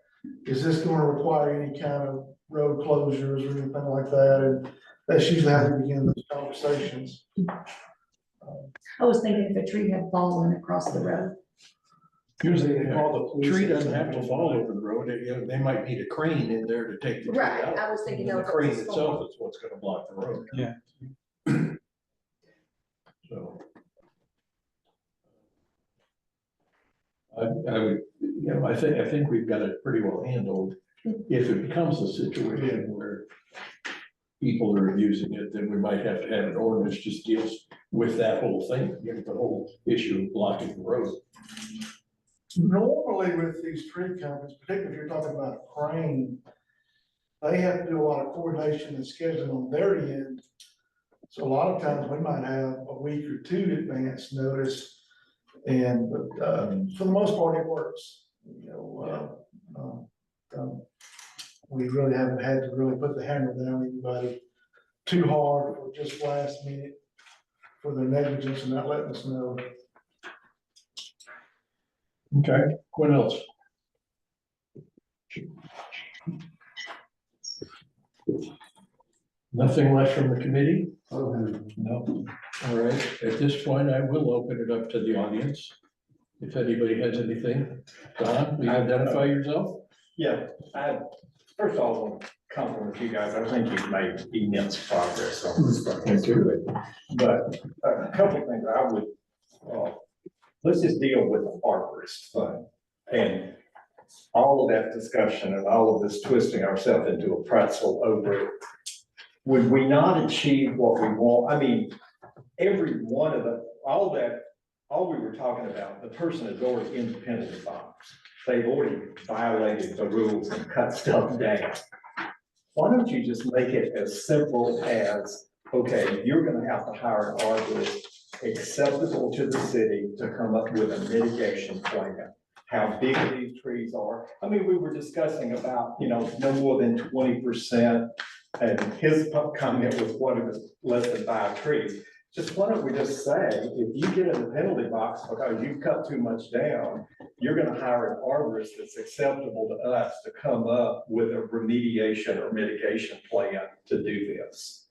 Is this gonna require any kind of road closures or anything like that? And that's usually how we begin those conversations. I was thinking if a tree had fallen across the road. Usually they call the the police. tree doesn't have to fall over the road, they might need a crane in there to take the tree Right, out. I was thinking And the of it crane was itself small. is what's gonna block the road. Yeah. So. I would, I think we've got it pretty well handled. If it becomes a situation where people are abusing it, then we might have to have an ordinance just deals with that whole thing, the whole issue of blocking the road. Normally with these tree companies, particularly if you're talking about a crane, they have to do a lot of coordination and scheduling on their end. So a lot of times we might have a week or two advance notice. And, for the most part, it works, we really haven't had to really put the hammer down on anybody too hard or just last minute for their negligence and not letting us know. Okay, what else? Nothing left from the committee? No. All right, at this point, I will open it up to the audience. If anybody has anything, Don, will you identify yourself? Yeah, first of all, I want to compliment you guys. I think you've made immense progress on this. Thank you. But a couple of things I would, let's just deal with the arborist fund. And all of that discussion and all of this twisting ourselves into a pretzel over it. Would we not achieve what we want? I mean, every one of all we were talking about, the person is already in the penalty box. They've already violated the rules and cut stuff down. Why don't you just make it as simple as, okay, you're gonna have to hire an arborist acceptable to the city to come up with a mitigation plan. How big these trees are. I mean, we were discussing about, no more than 20%. And his comment was what it was less than 5 trees. Just why don't we just say, if you get in the penalty box because you've cut too much down, you're gonna hire an arborist that's acceptable to us to come up with a remediation or mitigation plan to do this.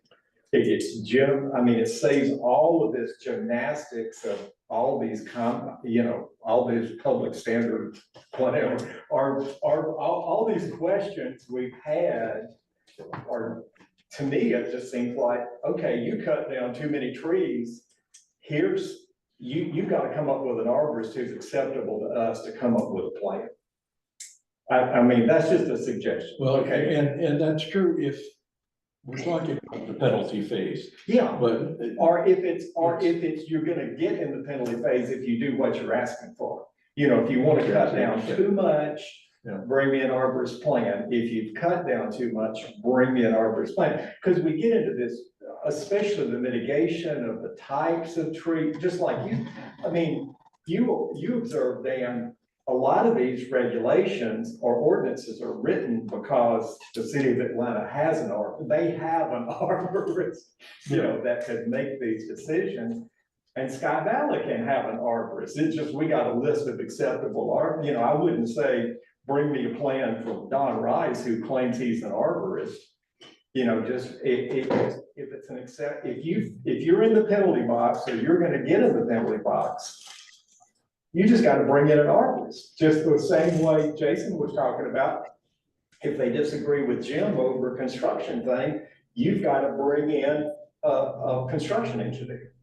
It saves all of this gymnastics of all these all these public standards, whatever, all these questions we've had. Or to me, it just seems like, okay, you cut down too many trees. You've got to come up with an arborist who's acceptable to us to come up with a plan. I mean, that's just a suggestion. Well, Okay. and that's true if we're talking about the penalty phase, Yeah, but. or if it's, you're gonna get in the penalty phase if you do what you're asking for. If you want to cut down too much, Yeah. bring me an arborist plan. If you've cut down too much, bring me an arborist plan. Because we get into this, especially the mitigation of the types of trees, just like you observe, Dan, a lot of these regulations or ordinances are written because the city of Atlanta has they have an arborist, that could make these decisions. And Sky Valley can have an arborist. It's just, we got a list of acceptable I wouldn't say, bring me a plan from Don Rice, who claims he's an arborist. Just if you're in the penalty box, or you're gonna get in the penalty box, you just gotta bring in an arborist, just the same way Jason was talking about. If they disagree with Jim over a construction thing, you've gotta bring in a construction engineer.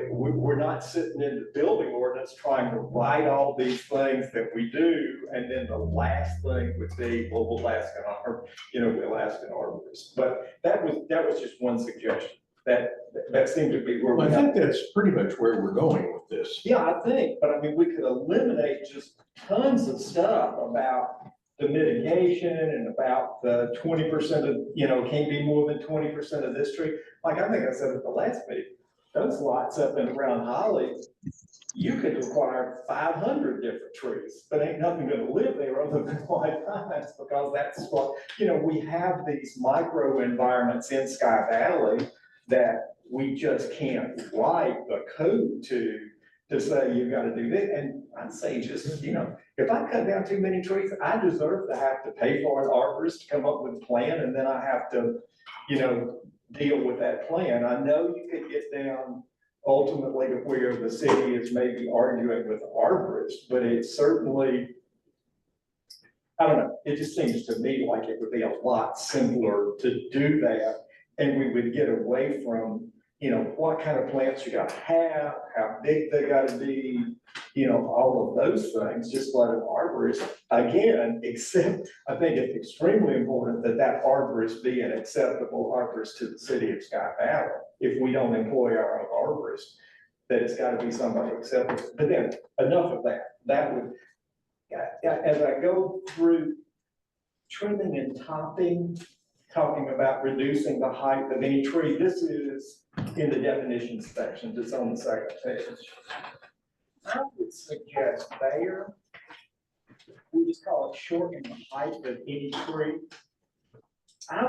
We're not sitting in the building ordinance trying to write all these things that we do, and then the last thing would be, well, we'll ask an arborist. But that was just one suggestion. That seemed to be where we. I think that's pretty much where we're going with this. Yeah, I think, but I mean, we could eliminate just tons of stuff about the mitigation and about the 20% of, can't be more than 20% of this tree. Like I think I said at the last meeting, those lots up and around Holly, you could require 500 different trees, but ain't nothing gonna live there other than white pines, because that's what, we have these micro environments in Sky Valley that, we just can't write the code to say you gotta do this. And I'd say just, if I cut down too many trees, I deserve to have to pay for an arborist to come up with a plan, and then I have to, deal with that plan. I know you could get down ultimately to where the city is maybe arguing with the arborist, but it's certainly, I don't know, it just seems to me like it would be a lot simpler to do that. And we would get away from, what kind of plants you gotta have, how big they gotta be, all of those things, just let an arborist, again, except, I think it's extremely important that that arborist be an acceptable arborist to the city of Sky Valley. If we don't employ our own arborist, that it's gotta be somebody acceptable. But then, enough of that. That would, as I go through trimming and topping, talking about reducing the height of any tree, this is in the definitions section, it's on the second page. I would suggest there, we just call it shortening the height of any tree. I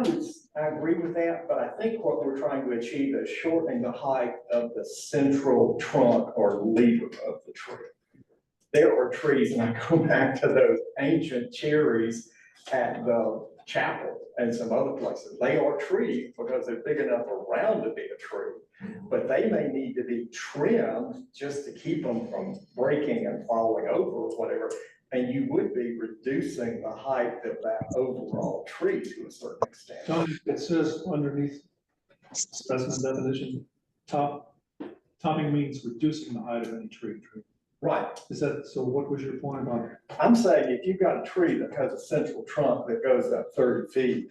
agree with that, but I think what we're trying to achieve is shortening the height of the central trunk or leader of the tree. There are trees, and I go back to those ancient cherries at the chapel and some other places. They are trees because they're big enough around to be a tree, but they may need to be trimmed just to keep them from breaking and falling over or whatever. And you would be reducing the height of that overall tree to a certain extent. Tony, it says underneath specimen definition, topping means reducing the height of any tree. Right. Is that, so what was your point about? I'm saying if you've got a tree that has a central trunk that goes up 30 feet,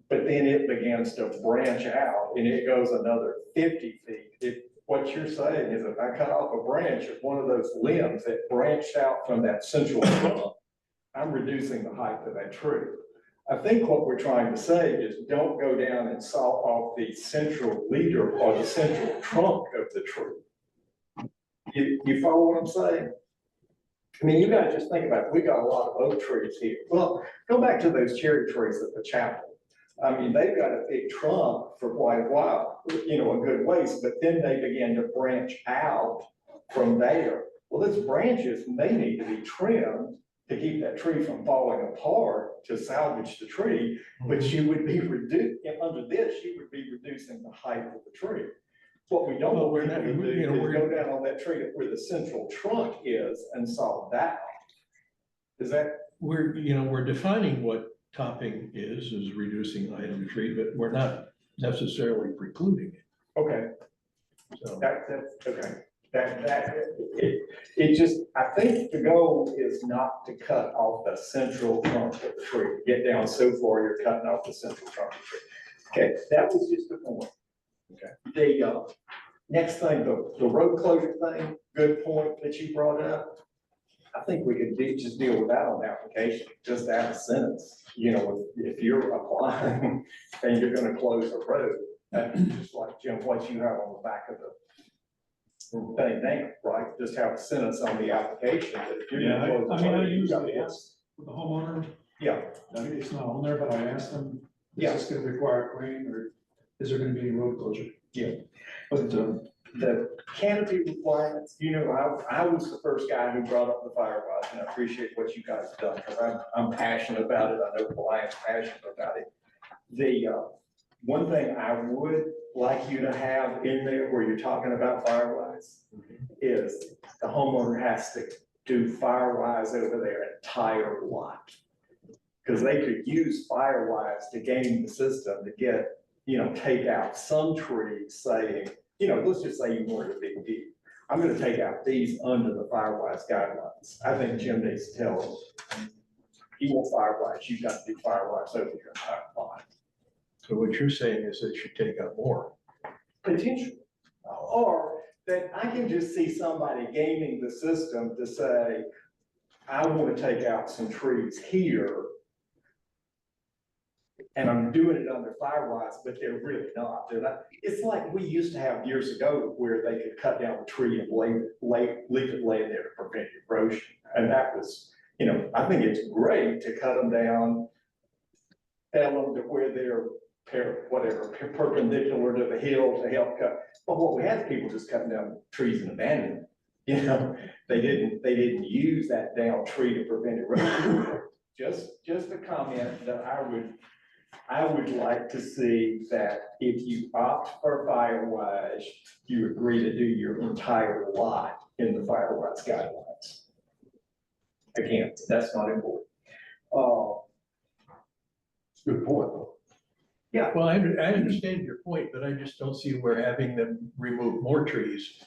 but then it begins to branch out and it goes another 50 feet, what you're saying is if I cut off a branch of one of those limbs that branched out from that central trunk, I'm reducing the height of that tree. I think what we're trying to say is don't go down and saw off the central leader or the central trunk of the tree. You follow what I'm saying? I mean, you gotta just think about it. We got a lot of oak trees here. Well, go back to those cherry trees at the chapel. I mean, they've got a big trunk for quite a while, a good ways, but then they begin to branch out from there. Well, those branches may need to be trimmed to keep that tree from falling apart to salvage the tree, but you would be under this, you would be reducing the height of the tree. What we don't Well, want we're people not- to do you know, is we're- go down on that tree where the central trunk is and saw that. Is that? We're defining what topping is reducing height of the tree, but we're not necessarily precluding it. Okay, So, that's, okay. It just, I think the goal is not to cut off the central trunk of the tree. Get down so far, you're cutting off the central trunk of the tree. Okay, that was just the point. Okay. The next thing, the road closure thing, good point that you brought up. I think we could just deal with that on the application, just add a sentence, if you're applying and you're gonna close a road, just like, Jim, what you have on the back of the thing now, right? Just have a sentence on the application that if you're Yeah, gonna close a I road, you usually gotta- ask the homeowner, Yeah, I mean, it's not on there, but I asked them, Yeah. is this gonna require a crane or is there gonna be any road closure? Yeah. But, the canopy requirements, I was the first guy who brought up the firewise, and I appreciate what you guys have done, because I'm passionate about it, I know Brian's passionate about it. The, one thing I would like you to have in there where you're talking about firewise is the homeowner has to do firewise over their entire lot. Because they could use firewise to game the system to get, take out some trees saying, let's just say you wanted a big deal. I'm gonna take out these under the firewise guidelines. I think Jim needs to tell them, you want firewise, you've got to do firewise over your entire lot. so what you're saying is they should take out more. Potentially. Or that I can just see somebody gaming the system to say, I want to take out some trees here. And I'm doing it under firewise, but they're really not. They're not. It's like we used to have years ago where they could cut down a tree and leave it laying there to prevent erosion. And that was, I think it's great to cut them down, tell them to where they're whatever, perpendicular to the hill to help cut. But what we had, people just cutting down trees and abandoning them. You know, they didn't use that down tree to prevent erosion. Just a comment that I would like to see that if you opt for Firewise, you agree to do your entire lot in the Firewise guidelines. Again, that's not important. Good point, though. Yeah, Well, I understand your point, but I just don't see where having them remove more trees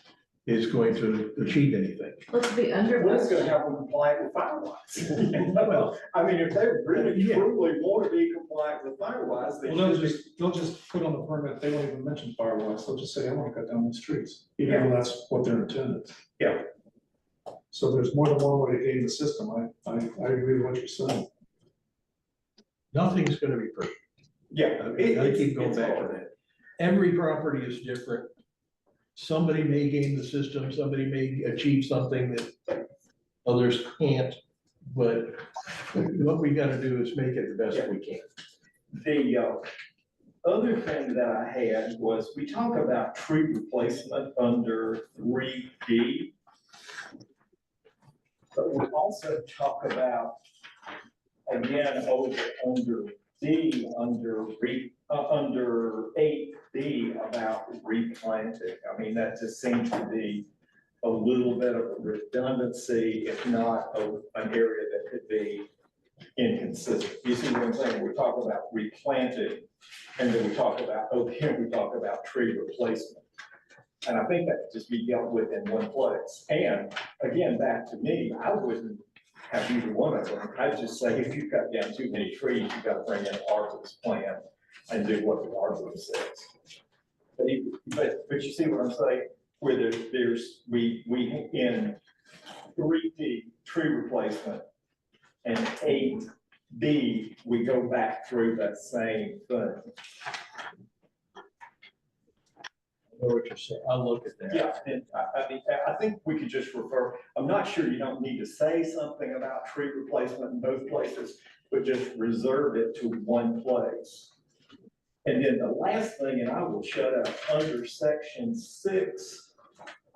is going to achieve anything. Let's be under. well, it's gonna help them comply with Firewise. Well, I mean, if they really Yeah. truly want to be compliant with Firewise, they Well, should be. they'll just put on the permit, they won't even mention Firewise, they'll just say, I wanna cut down these trees, even though that's what they're intended. Yeah. So there's more than one way to game the system, I agree with what you're saying. Nothing's gonna be perfect. Yeah. I keep going it's back to hard. that. Every property is different. Somebody may game the system, somebody may achieve something that others can't. But what we gotta do is make it the best we can. The other thing that I had was, we talk about tree replacement under 3D. But we also talk about, again, under D, under 8B about replanting. I mean, that just seems to be a little bit of a redundancy, if not an area that could be inconsistent. You see what I'm saying? We talk about replanting, and then we talk about, here we talk about tree replacement. And I think that could just be dealt with in one place. And again, back to me, I wouldn't have either one of them. I'd just say, if you cut down too many trees, you gotta bring in an arborist plan and do what the arborist says. But you see what I'm saying? Where we in 3D, tree replacement, and 8B, we go back through that same thing. I know what you're saying. I'll look at that. Yeah, and I mean, I think we could just refer, I'm not sure you don't need to say something about tree replacement in both places, but just reserve it to one place. And then the last thing, and I will shut up, under section 6,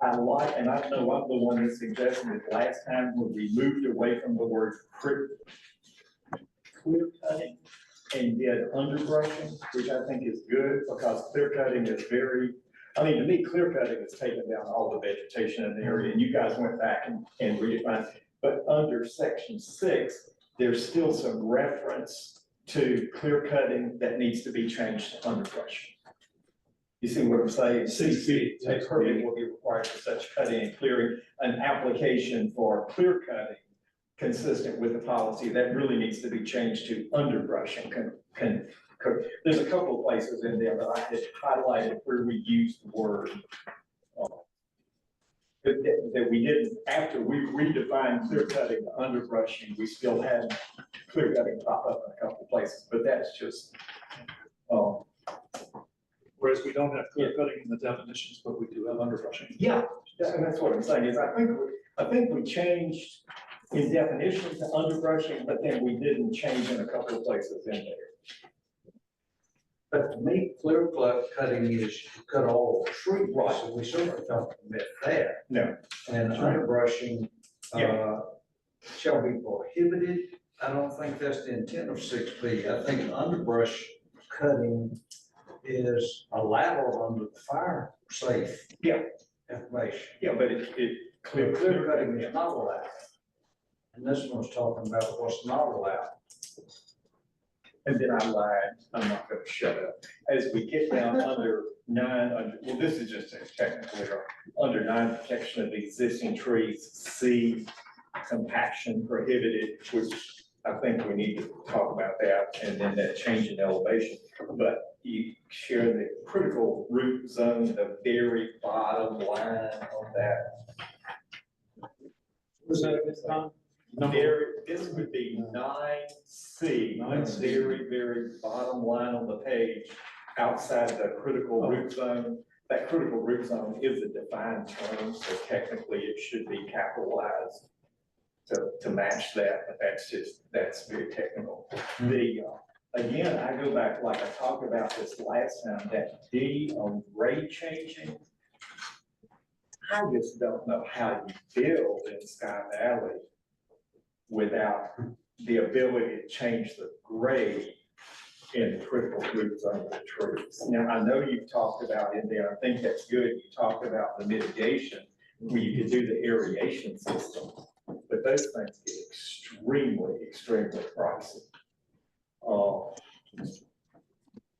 I like, and I know I'm the one that suggested it last time when we moved away from the word clear cutting and did underbrushing, which I think is good, because clear cutting is very, I mean, to me, clear cutting is taking down all the vegetation in the area, and you guys went back and redefined. But under section 6, there's still some reference to clear cutting that needs to be changed to underbrush. You see what I'm saying? 6 feet, a permit will be required for such cutting and clearing. An application for clear cutting consistent with the policy, that really needs to be changed to underbrushing. There's a couple of places in there that I had highlighted where we used the word that we didn't, after we redefined clear cutting to underbrushing, we still had clear cutting pop up in a couple of places, but that's just, Whereas we don't have clear cutting in the definitions, but we do have underbrushing. yeah, and that's what I'm saying, is I think we changed in definition to underbrushing, but then we didn't change in a couple of places in there. But to me, clear cutting is you cut all the trees, Right. so we certainly don't permit that. No. And underbrushing, Yeah. shall be prohibited. I don't think that's the intent of 6B. I think underbrush cutting is allowed under the fire safe. Yeah. Information. Yeah, but Clear cutting is not allowed. And this one's talking about what's not allowed. And then I lied, I'm not gonna shut up. As we get down under 9, well, this is just a technical error. Under 9, protection of existing trees, C, compaction prohibited, which I think we need to talk about that, and then that change in elevation. But you share the critical root zone, the very bottom line on that. Was that this time? This would be 9C, the very, very bottom line on the page, outside the critical root zone. That critical root zone is a defined term, so technically it should be capitalized to match that, but that's very technical. The again, I go back, like I talked about this last time, that D on grade changing. I just don't know how you build in Sky Valley without the ability to change the grade in the critical root zone of the trees. Now, I know you've talked about in there, I think that's good, you talked about the mitigation, where you could do the aeration system, but those things get extremely pricey.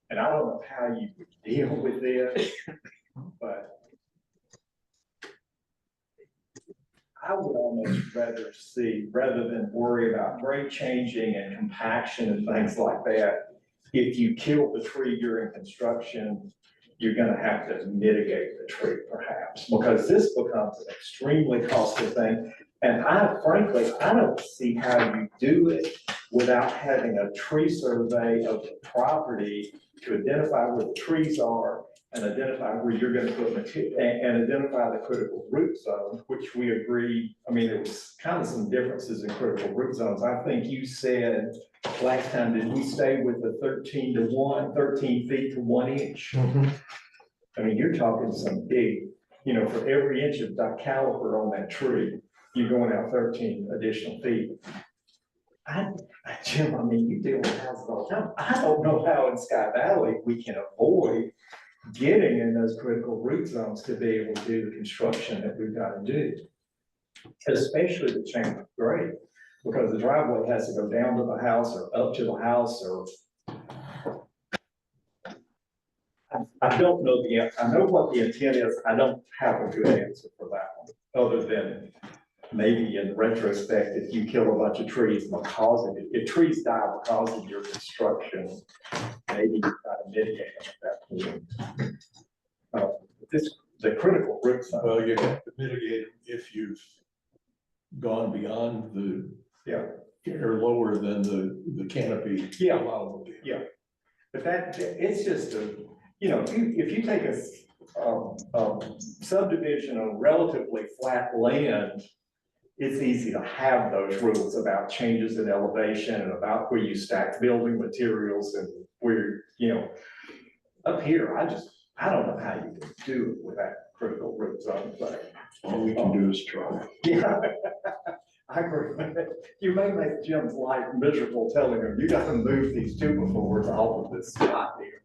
And I don't know how you would deal with this, but I would almost rather see, rather than worry about grade changing and compaction and things like that, if you kill the tree during construction, you're gonna have to mitigate the tree perhaps, because this becomes an extremely costly thing. And frankly, I don't see how you do it without having a tree survey of the property to identify where the trees are and identify where you're gonna put material, and identify the critical root zone, which we agreed. I mean, there was kind of some differences in critical root zones. I think you said last time, did we stay with the 13 to 13 feet to 1 inch? I mean, you're talking some big, for every inch of caliper on that tree, you're going out 13 additional feet. Jim, I mean, you deal with houses all the time. I don't know how in Sky Valley we can avoid getting in those critical root zones to be able to do the construction that we've got to do. Especially the change of grade, because the driveway has to go down to the house or up to the house, or I don't know I know what the intent is. I don't have a good answer for that one, other than maybe in retrospect, if you kill a bunch of trees because of it, if trees die because of your construction, maybe you try to mitigate them at that point. The critical root zone. Well, you have to mitigate it if you've gone beyond the, or lower than the canopy. Yeah. Allowable. Yeah. But it's just if you take a subdivision on relatively flat land, it's easy to have those rules about changes in elevation and about where you stack building materials and where, up here, I don't know how you can do it with that critical root zone thing. All we can do is try. Yeah. I agree. You may make Jim's life miserable telling him, you gotta move these 2 befores off of this spot here.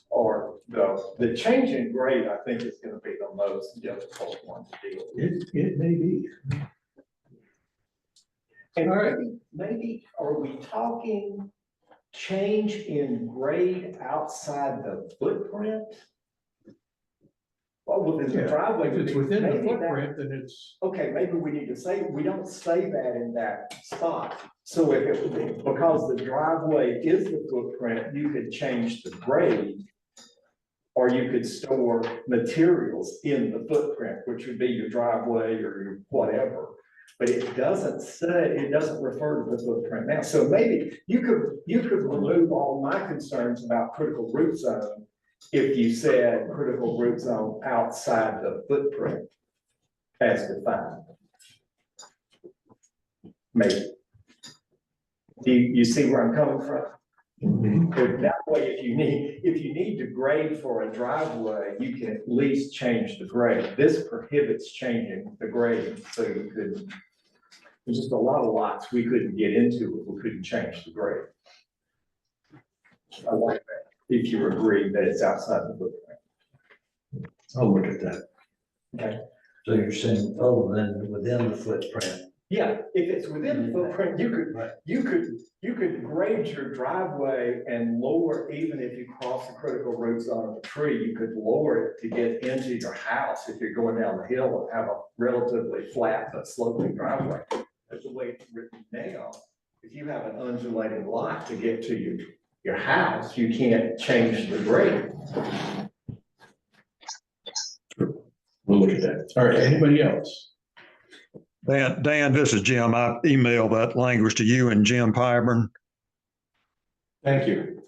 Or the change in grade, I think, is gonna be the most difficult one to deal with. It may be. And maybe, are we talking change in grade outside the footprint? Well, within the driveway. If it's within the maybe footprint, then it's. Okay, maybe we need to say, we don't say that in that spot. So if it would be, because the driveway is the footprint, you could change the grade. Or you could store materials in the footprint, which would be your driveway or your whatever. But it doesn't refer to the footprint now. So maybe you could remove all my concerns about critical root zone if you said critical root zone outside the footprint as defined. Maybe. Do you see where I'm coming from? If that way, if you need to grade for a driveway, you can at least change the grade. This prohibits changing the grade, so you could. There's just a lot of lots we couldn't get into if we couldn't change the grade. I like that. If you agree that it's outside the footprint. I'll look at that. Okay. So you're saying other than within the footprint? Yeah, if it's within the footprint, you could grade your driveway and lower, even if you cross the critical root zone of a tree, you could lower it to get into your house if you're going down the hill and have a relatively flat but sloping driveway. That's the way it's written now. If you have an undulating lot to get to your house, you can't change the grade. We'll look at that. All right, anybody else? Dan, this is Jim. I emailed that language to you and Jim Pyburn. Thank you.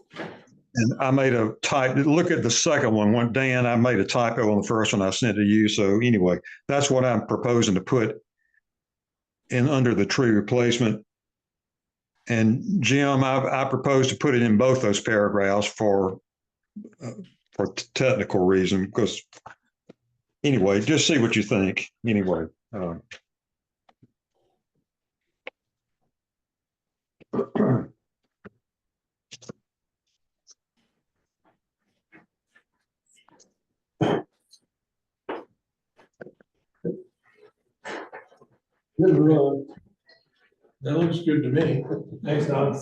And I made a type, look at the second one. Dan, I made a typo on the first one I sent to you. So anyway, that's what I'm proposing to put in under the tree replacement And Jim, I propose to put it in both those paragraphs for technical reason, because anyway, just see what you think, anyway. Good run. That looks good to me. Thanks, Don.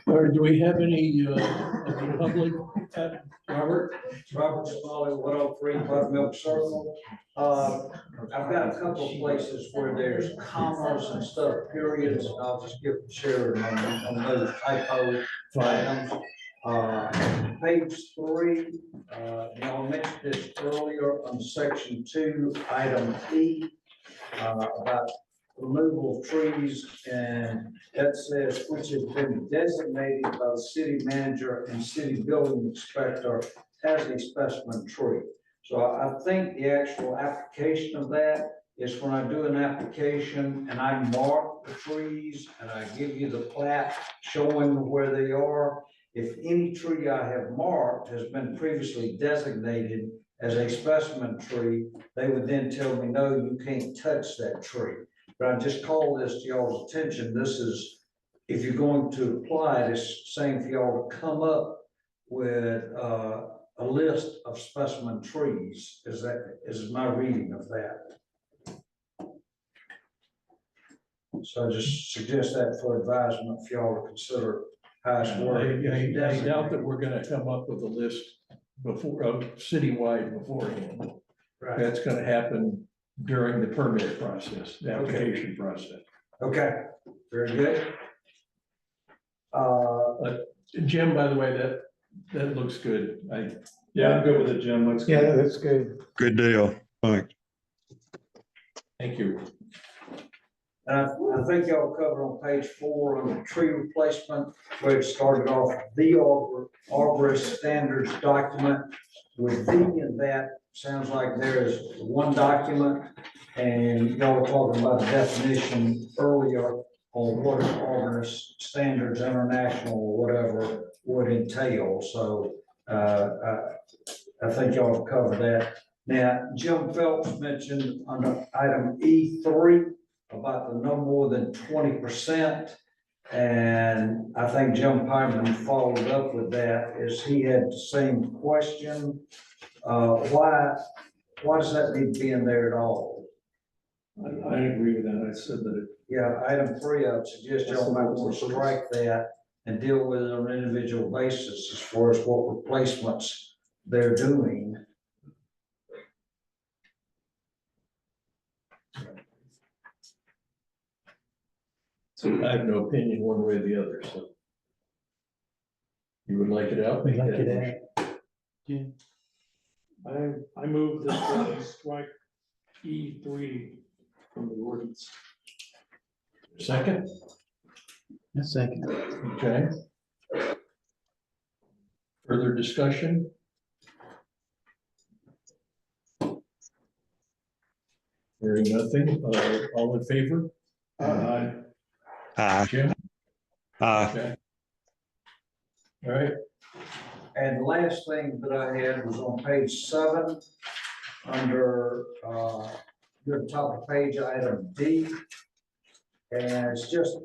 Or do we have any, of the public, Robert? Robert Smalley, 103 Buttermilk Circle. I've got a couple of places where there's commas and stuff, periods, and I'll just give Sharon on those typo items. Page 3, y'all mentioned this earlier on section 2, item E, about removal of trees, and that says, which has been designated by the city manager and city building inspector as a specimen tree. So I think the actual application of that is when I do an application and I mark the trees and I give you the plat showing where they are. If any tree I have marked has been previously designated as a specimen tree, they would then tell me, no, you can't touch that tree. But I just call this to y'all's attention. This is, if you're going to apply it, it's saying for y'all to come up with a list of specimen trees. Is my reading of that. So I just suggest that for advisement for y'all to consider how it's worded. I doubt that we're gonna come up with a list before, citywide beforehand. Right. That's gonna happen during the permit process, the application process. Okay, very good. Jim, by the way, that looks good. Yeah, I'm good with it, Jim. Looks Yeah, good. that's good. Good deal. Thanks. Thank you. And I think y'all covered on page 4 on the tree replacement, where it started off, the arborist standards document. With the in that, sounds like there is one document, and y'all were talking about a definition earlier on what an arborist standards international or whatever would entail. So I think y'all have covered that. Now, Jim Phelps mentioned under item E3 about the no more than 20%. And I think Jim Piperman followed up with that, is he had the same question. Why does that need to be in there at all? I agree with that. I said that it. Yeah, item 3, I would suggest y'all might want to strike that and deal with it on an individual basis as far as what replacements they're doing. So I have no opinion one way or the other, so. You would like it out? We like it I move that we strike E3 from the ordinance. Second? A second. Okay. Further discussion? Hearing nothing, all in favor? Aye. Jim? Aye. All right, And the last thing that I had was on page 7, under your top of page, item D. And it's just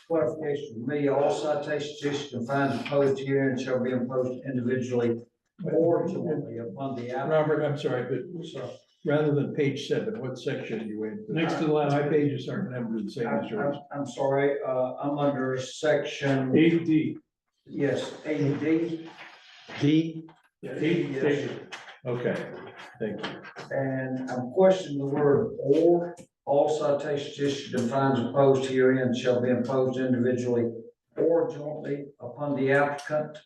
clarification for me, all citations issued and fines imposed herein shall be imposed individually or jointly upon the applicant. Robert, I'm sorry, but rather than page 7, what section are you in? Next to the last. My pages aren't numbered the same as yours. I'm sorry, I'm under section, 8D. yes, 8D. D, Yeah, Yes. Okay, thank you. And I'm questioning the word or. All citations issued and fines imposed herein shall be imposed individually or jointly upon the applicant,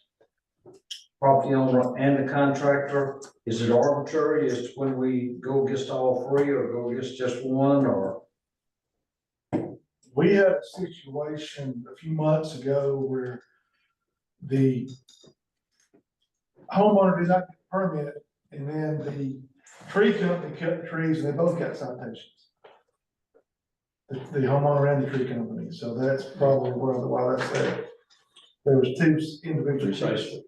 property owner, and the contractor. Is it arbitrary as to when we go against all 3 or go against just one, or? We had a situation a few months ago where the homeowner did not get a permit, and then the tree company cut the trees, and they both got citations. the homeowner and the tree company, so that's probably why that's there. There was two individual. Precisely.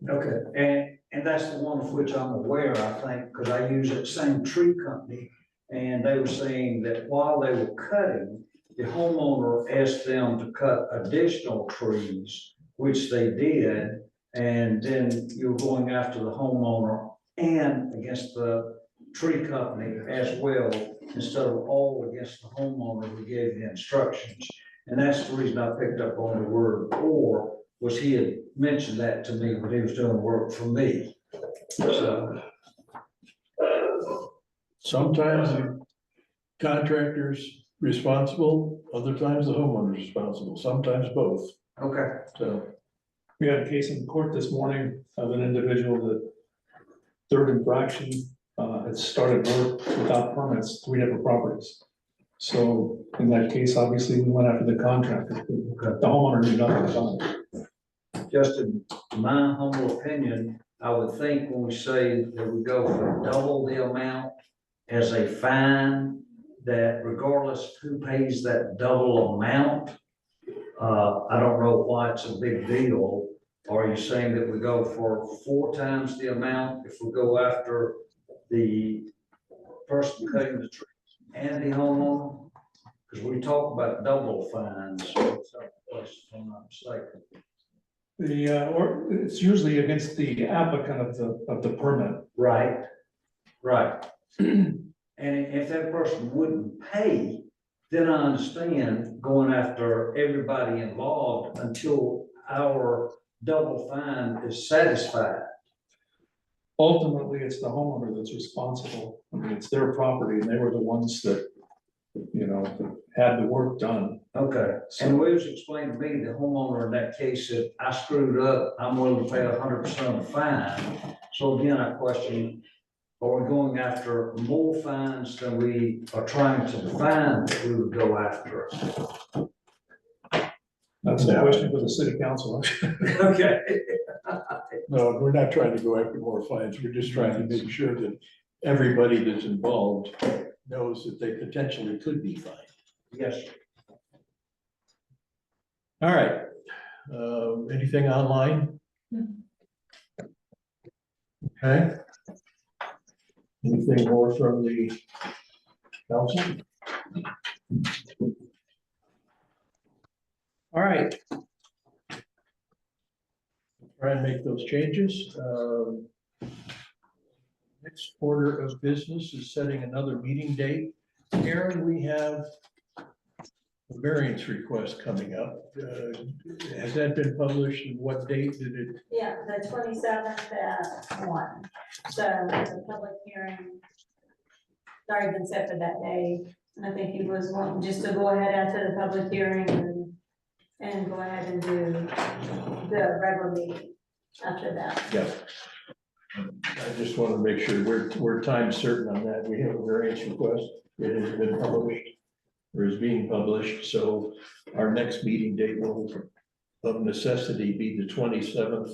Okay, and that's the one of which I'm aware, I think, because I use that same tree company. And they were saying that while they were cutting, the homeowner asked them to cut additional trees, which they did. And then you're going after the homeowner and against the tree company as well, instead of all against the homeowner who gave the instructions. And that's the reason I picked up on the word "or," was he had mentioned that to me when he was doing work for me. So, Sometimes the contractor's responsible, other times the homeowner's responsible, sometimes both, okay, so. We had a case in court this morning of an individual that third infraction, had started work without permits, 3 different properties. So in that case, obviously, we went after the contractor. The homeowner knew nothing about it. just in my humble opinion, I would think when we say that we go for double the amount as a fine, that regardless who pays that double amount, I don't know why it's a big deal. Are you saying that we go for 4 times the amount if we go after the person cutting the trees and the homeowner? Because we talk about double fines, if I'm not mistaken. Or it's usually against the applicant of the permit. Right, right. And if that person wouldn't pay, then I understand going after everybody involved until our double fine is satisfied. Ultimately, it's the homeowner that's responsible. I mean, it's their property and they were the ones that, had the work done. Okay, and Williams explained to me, the homeowner in that case said, I screwed up, I'm willing to pay 100% of the fine. So again, I question, are we going after more fines than we are trying to define that we would go after? That's a question for the city council. Okay. No, we're not trying to go after more fines, we're just trying to make sure that everybody that's involved knows that they potentially could be fined. Yes, All right, anything online? Okay. Anything more from the council? All right. Try and make those changes. Next order of business is setting another meeting date. Karen, we have a variance request coming up. Has that been published and what date did it? Yeah, the 27th at 1. So the public hearing it's already been set for that day. And I think he was wanting just to go ahead after the public hearing and go ahead and do the regular meeting after that. Yeah. I just want to make sure we're time certain on that. We have a variance request. It has been published or is being published. So our next meeting date will of necessity be the 27th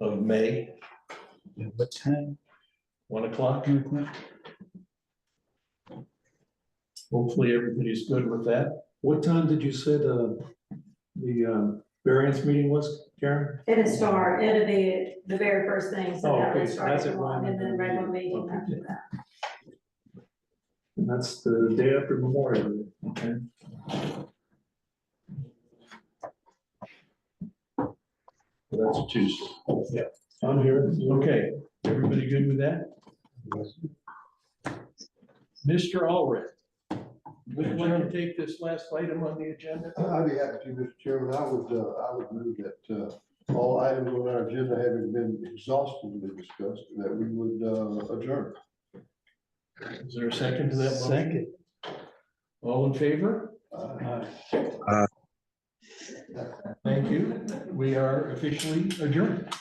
of May. What time? 1 o'clock. Hopefully everybody's good with that. What time did you say the variance meeting was, Karen? It'll be the very first thing, so Oh, that okay, will so start that's at at 1 1, and then regular meeting okay. after that. And that's the day after Memorial Day, okay? So that's a Tuesday. Yeah, I'm here. Okay, everybody good with that? Mr. Allred, would you like to take this last item on the agenda? I'd be happy to, Mr. Chairman. I would move that, all items on our agenda having been exhaustively discussed, that we would, adjourn. Is there a second to that motion? Second. All in favor? Thank you. We are officially adjourned.